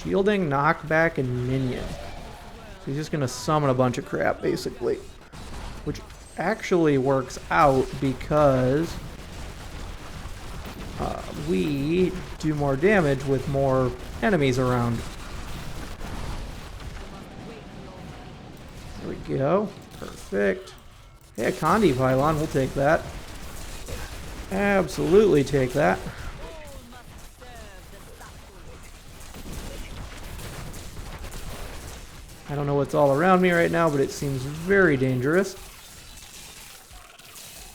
Shielding, knockback, and minion. So he's just going to summon a bunch of crap, basically. Which actually works out because we do more damage with more enemies around. There we go. Perfect. Yeah, Condi Pylon, we'll take that. Absolutely take that. I don't know what's all around me right now, but it seems very dangerous.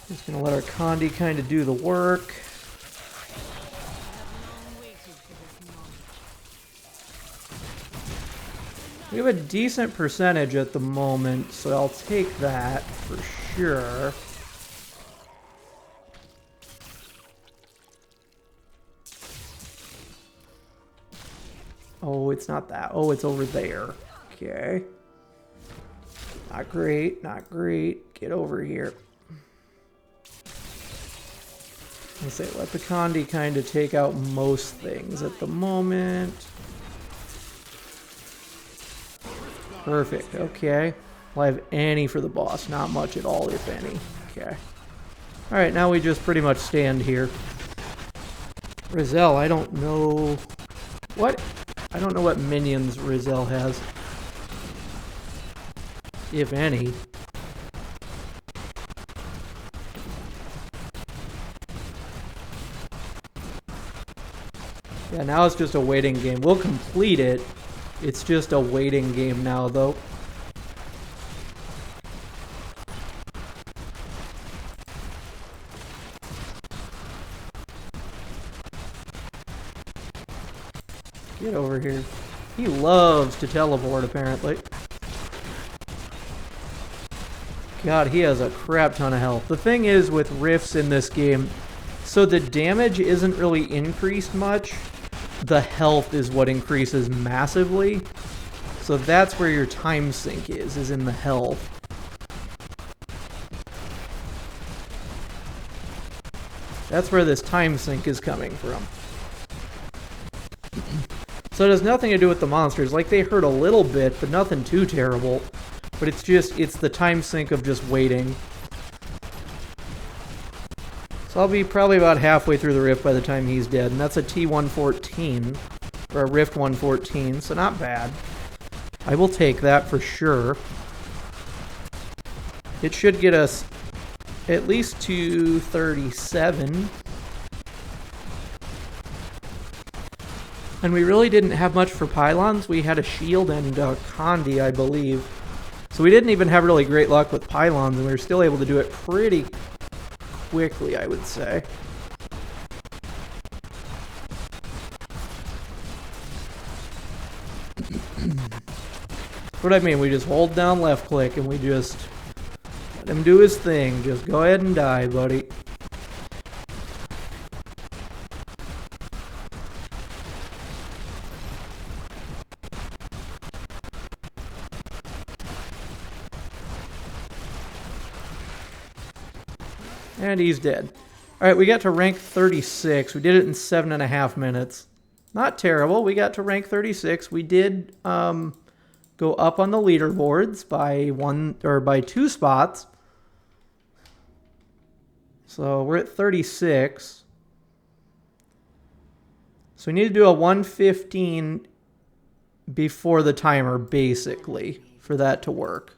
Just gonna let our Condi kind of do the work. We have a decent percentage at the moment, so I'll take that for sure. Oh, it's not that. Oh, it's over there. Okay. Not great, not great. Get over here. I say, let the Condi kind of take out most things at the moment. Perfect, okay. Will I have any for the boss? Not much at all, if any. Okay. Alright, now we just pretty much stand here. Rizal, I don't know... What? I don't know what minions Rizal has. If any. Yeah, now it's just a waiting game. We'll complete it. It's just a waiting game now, though. Get over here. He loves to teleport, apparently. God, he has a crap ton of health. The thing is with rifts in this game, so the damage isn't really increased much. The health is what increases massively. So that's where your time sink is in the health. That's where this time sink is coming from. So it has nothing to do with the monsters. Like, they hurt a little bit, but nothing too terrible. But it's just, it's the time sink of just waiting. So I'll be probably about halfway through the rift by the time he's dead. And that's a T114, or a Rift 114, so not bad. I will take that for sure. It should get us at least to 37. And we really didn't have much for pylons. We had a shield and Condi, I believe. So we didn't even have really great luck with pylons, and we were still able to do it pretty quickly, I would say. What I mean, we just hold down left click and we just let him do his thing. Just go ahead and die, buddy. And he's dead. Alright, we got to rank 36. We did it in 7.5 minutes. Not terrible. We got to rank 36. We did go up on the leaderboards by 2 spots. So we're at 36. So we need to do a 115 before the timer, basically, for that to work.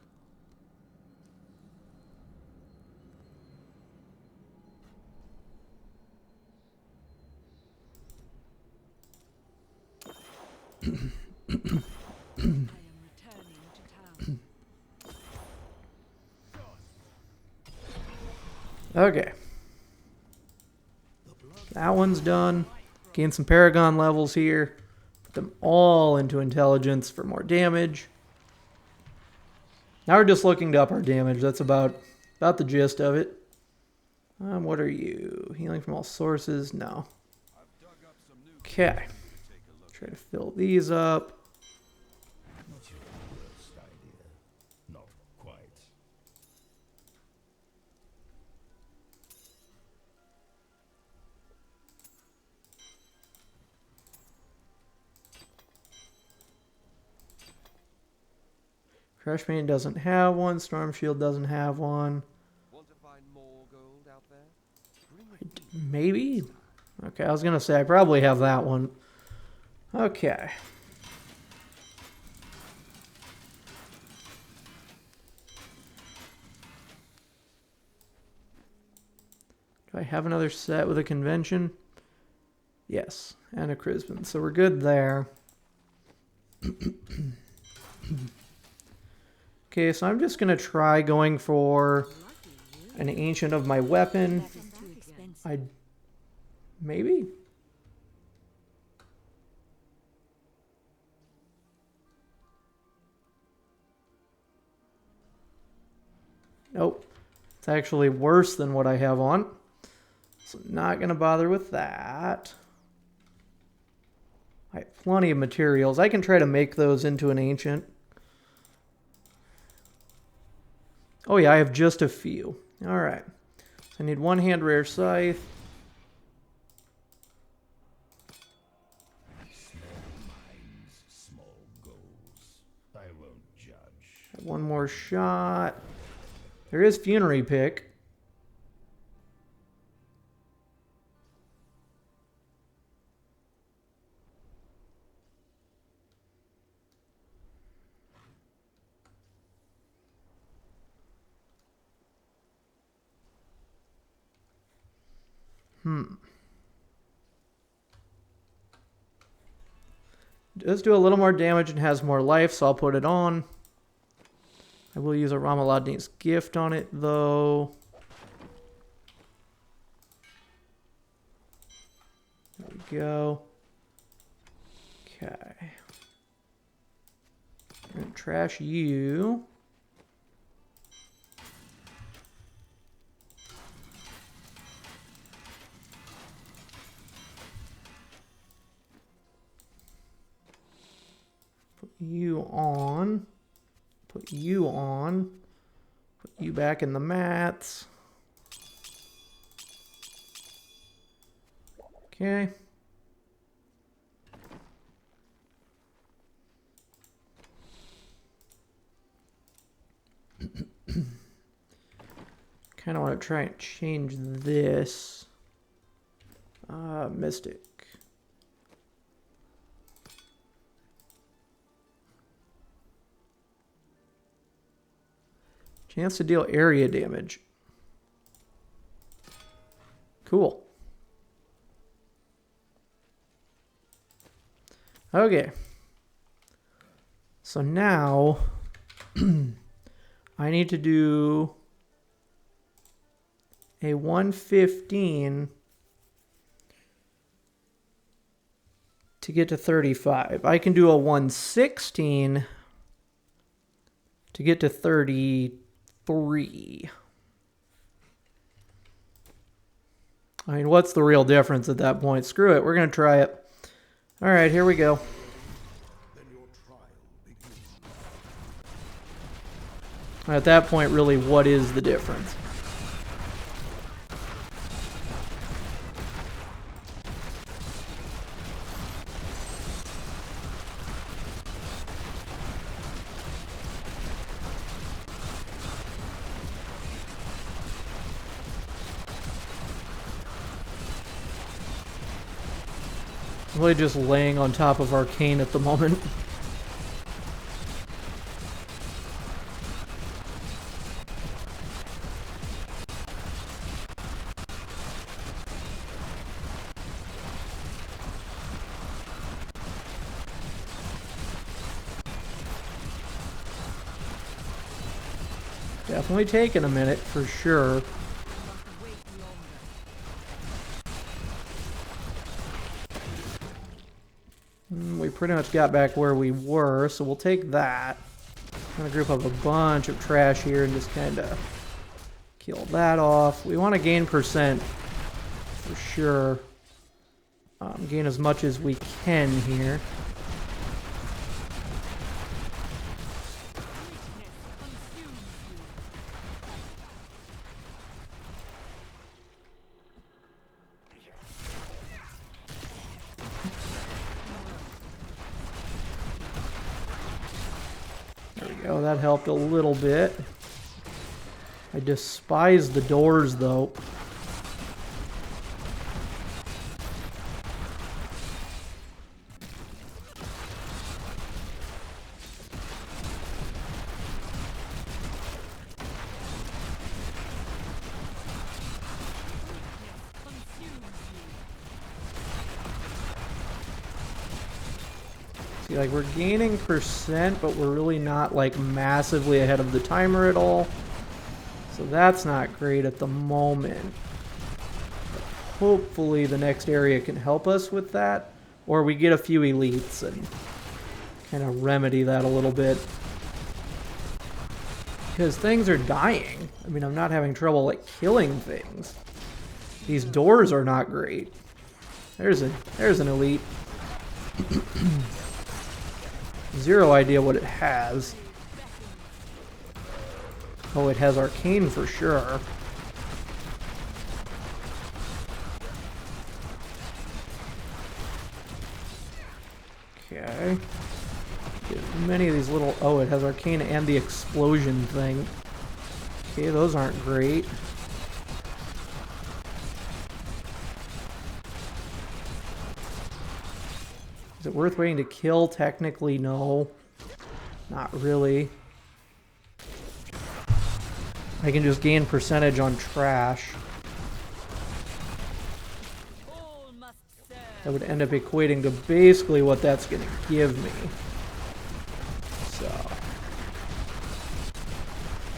Okay. That one's done. Gain some Paragon levels here. Put them all into intelligence for more damage. Now we're just looking to up our damage. That's about the gist of it. What are you? Healing from all sources? No. Okay. Try to fill these up. Not your worst idea. Not quite. Crush Main doesn't have one. Storm Shield doesn't have one. Want to find more gold out there? Maybe? Okay, I was going to say I probably have that one. Okay. Do I have another set with a convention? Yes, and a Chrisman. So we're good there. Okay, so I'm just going to try going for an ancient of my weapon. Maybe? Nope. It's actually worse than what I have on. So not going to bother with that. I have plenty of materials. I can try to make those into an ancient. Oh yeah, I have just a few. Alright. So I need one hand rare scythe. Small goals. I won't judge. One more shot. There is Funerary Pick. Does do a little more damage and has more life, so I'll put it on. I will use a Ramaladni's Gift on it, though. There we go. Okay. I'm going to trash you. Put you on. Put you on. Put you back in the mats. Okay. Kind of want to try and change this. Mystic. Chance to deal area damage. Cool. Okay. So now I need to do a 115 to get to 35. I can do a 116 to get to 33. I mean, what's the real difference at that point? Screw it, we're going to try it. All right, here we go. At that point, really, what is the difference? Really just laying on top of Arcane at the moment. Definitely taking a minute for sure. We pretty much got back where we were, so we'll take that. I'm gonna group up a bunch of trash here and just kind of kill that off. We want to gain percent for sure. Gain as much as we can here. Oh, that helped a little bit. I despise the doors, though. See, like, we're gaining percent, but we're really not, like, massively ahead of the timer at all. So that's not great at the moment. But hopefully the next area can help us with that. Or we get a few elites and kind of remedy that a little bit. Because things are dying. I mean, I'm not having trouble, like, killing things. These doors are not great. There's an elite. Zero idea what it has. Oh, it has arcane for sure. Okay. Get many of these little... Oh, it has arcane and the explosion thing. Okay, those aren't great. Is it worth waiting to kill? Technically, no. Not really. I can just gain percentage on trash. That would end up equating to basically what that's going to give me. So.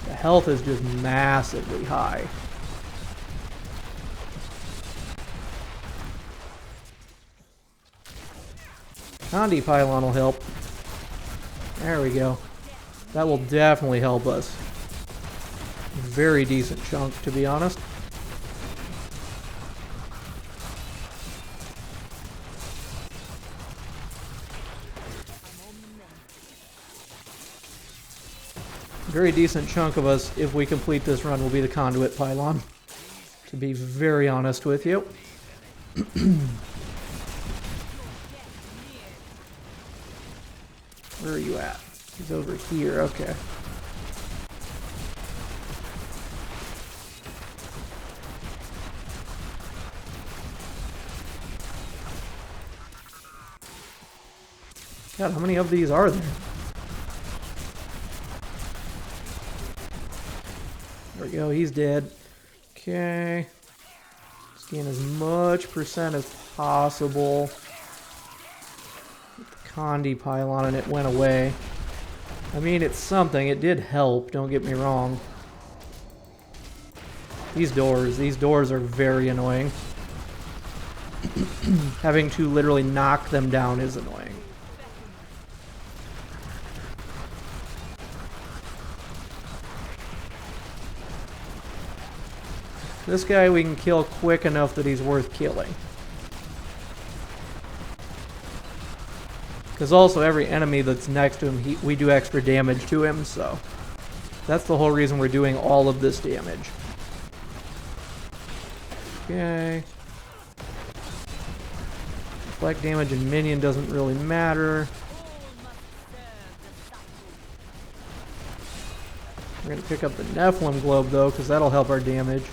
The health is just massively high. Condi pylon will help. There we go. That will definitely help us. Very decent chunk, to be honest. Very decent chunk of us, if we complete this run, will be the conduit pylon. To be very honest with you. Where are you at? He's over here, okay. God, how many of these are there? There we go, he's dead. Okay. Just gain as much percent as possible. Condi pylon and it went away. I mean, it's something. It did help, don't get me wrong. These doors are very annoying. Having to literally knock them down is annoying. This guy we can kill quick enough that he's worth killing. Because also every enemy that's next to him, we do extra damage to him, so that's the whole reason we're doing all of this damage. Okay. Reflect damage and minion doesn't really matter. We're going to pick up the Nephilim Globe, though, because that'll help our damage.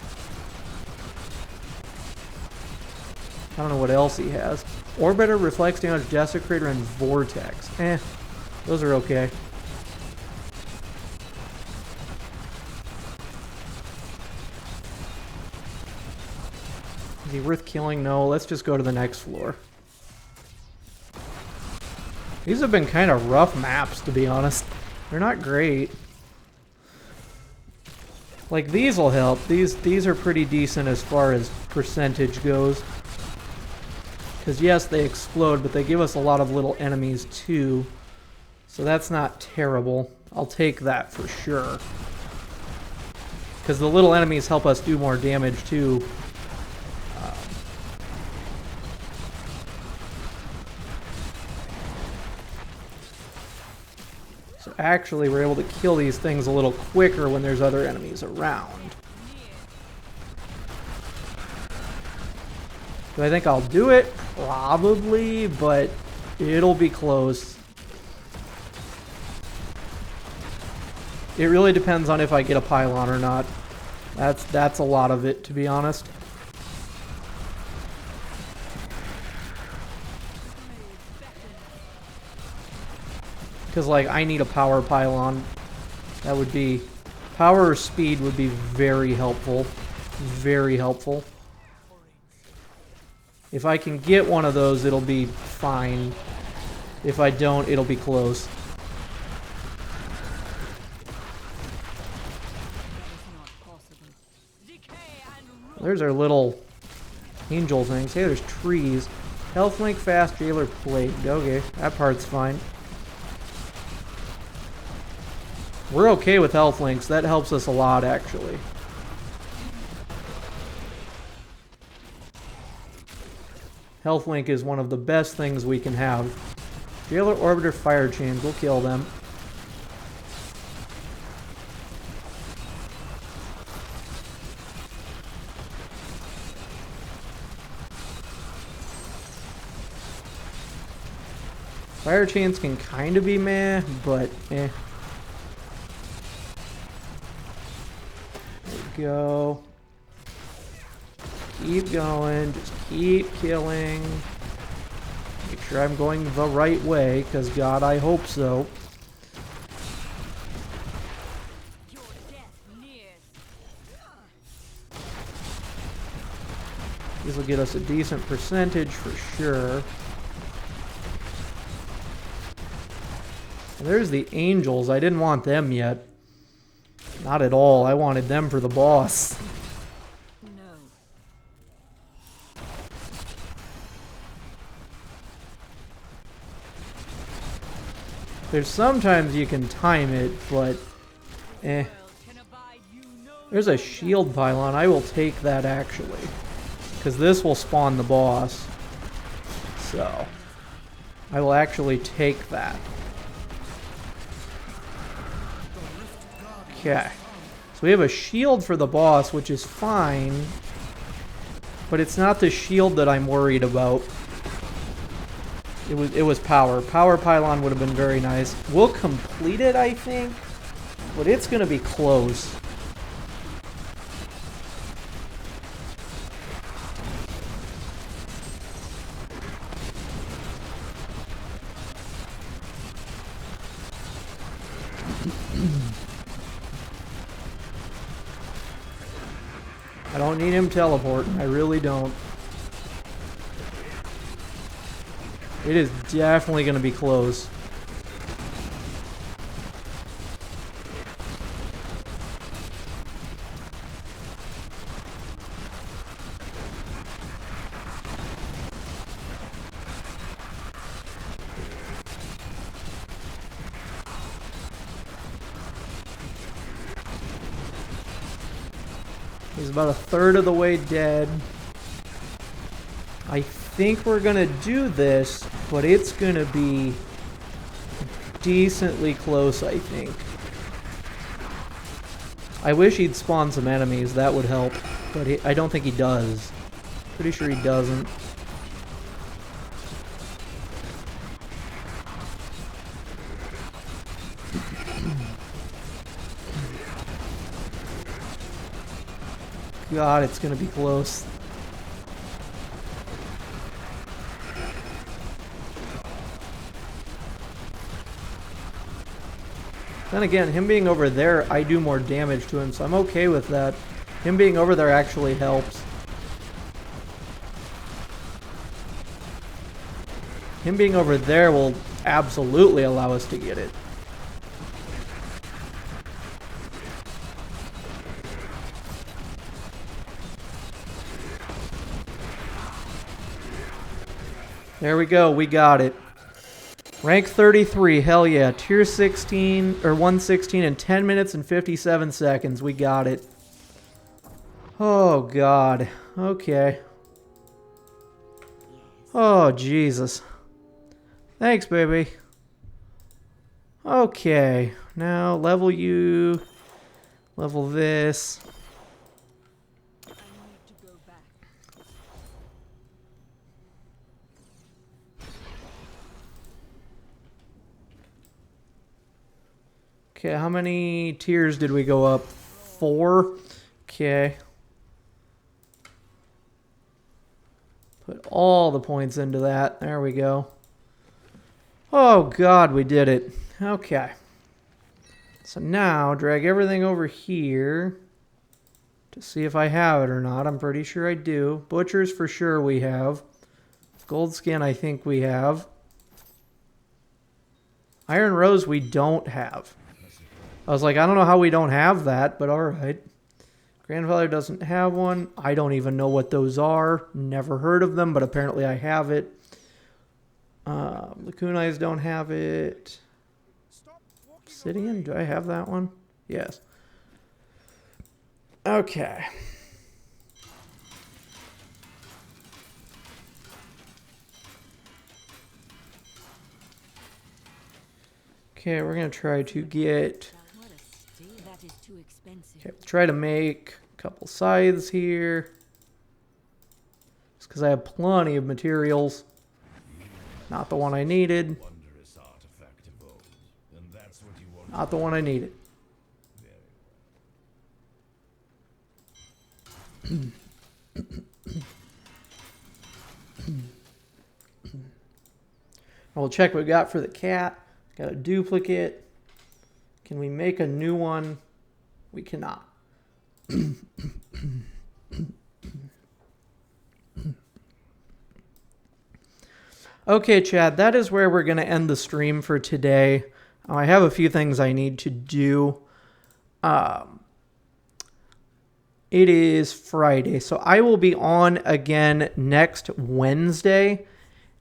I don't know what else he has. Orbiter, Reflects Damage, Desecrator, and Vortex. Those are okay. Is he worth killing? No, let's just go to the next floor. These have been kind of rough maps, to be honest. They're not great. Like, these will help. These are pretty decent as far as percentage goes. Because yes, they explode, but they give us a lot of little enemies too. So that's not terrible. I'll take that for sure. Because the little enemies help us do more damage too. So actually, we're able to kill these things a little quicker when there's other enemies around. Do I think I'll do it? Probably, but it'll be close. It really depends on if I get a pylon or not. That's a lot of it, to be honest. Because, like, I need a power pylon. That would be... Power or speed would be very helpful. Very helpful. If I can get one of those, it'll be fine. If I don't, it'll be close. That is not possible. Decay and rot. There's our little angel things. Hey, there's trees. Health link, fast, jailer, plagued. Okay, that part's fine. We're okay with health links. That helps us a lot, actually. Health link is one of the best things we can have. Jailer, orbiter, fire chains. We'll kill them. Fire chains can kind of be meh, but eh. There we go. Keep going. Just keep killing. Make sure I'm going the right way, because God, I hope so. Your death nears. These will get us a decent percentage for sure. And there's the angels. I didn't want them yet. Not at all. I wanted them for the boss. No. There's sometimes you can time it, but eh. World can abide you no There's a longer. shield pylon. I will take that actually. Because this will spawn the boss. So I will actually take that. Okay. So we have a shield for the boss, which is fine. But it's not the shield that I'm worried about. It was power. Power pylon would have been very nice. We'll complete it, I think. But it's going to be close. I don't need him teleporting. I really don't. It is definitely going to be close. He's about a third of the way dead. I think we're gonna do this, but it's gonna be decently close, I think. I wish he'd spawn some enemies, that would help, but I don't think he does. Pretty sure he doesn't. God, it's gonna be close. Then again, him being over there, I do more damage to him, so I'm okay with that. Him being over there actually helps. Him being over there will absolutely allow us to get it. There we go, we got it. Rank 33, hell yeah. Tier 16, or 116 in 10 minutes and 57 seconds. We got it. Oh, God. Okay. Oh, Jesus. Thanks, baby. Okay. Now, level you. Level this. I need to go back. Okay, how many tiers did we go up? 4? Okay. Put all the points into that. There we go. Oh, God, we did it. Okay. So now, drag everything over here to see if I have it or not. I'm pretty sure I do. Butchers, for sure we have. Gold skin, I think we have. Iron Rose we don't have. I was like, I don't know how we don't have that, but all right. Grandfather doesn't have one. I don't even know what those are. Never heard of them, but apparently I have it. Lacunais don't have it. Obsidian, do I have that one? Yes. Okay. Okay, we're going to try to get... What a steal. That is too expensive. Okay, try to make a couple scythes here. Just because I have plenty of materials. Not the one I needed. Wondrous artifact of old, and that's what you want. Not the one I needed. We'll check what we got for the cat. Got a duplicate. Can we make a new one? We cannot. Okay, Chad, that is where we're going to end the stream for today. I have a few things I need to do. It is Friday, so I will be on again next Wednesday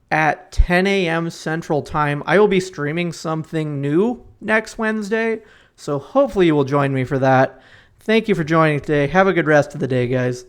at 10 a.m. Central Time. I will be streaming something new next Wednesday, so hopefully you will join me for that. Thank you for joining today. Have a good rest of the day, guys.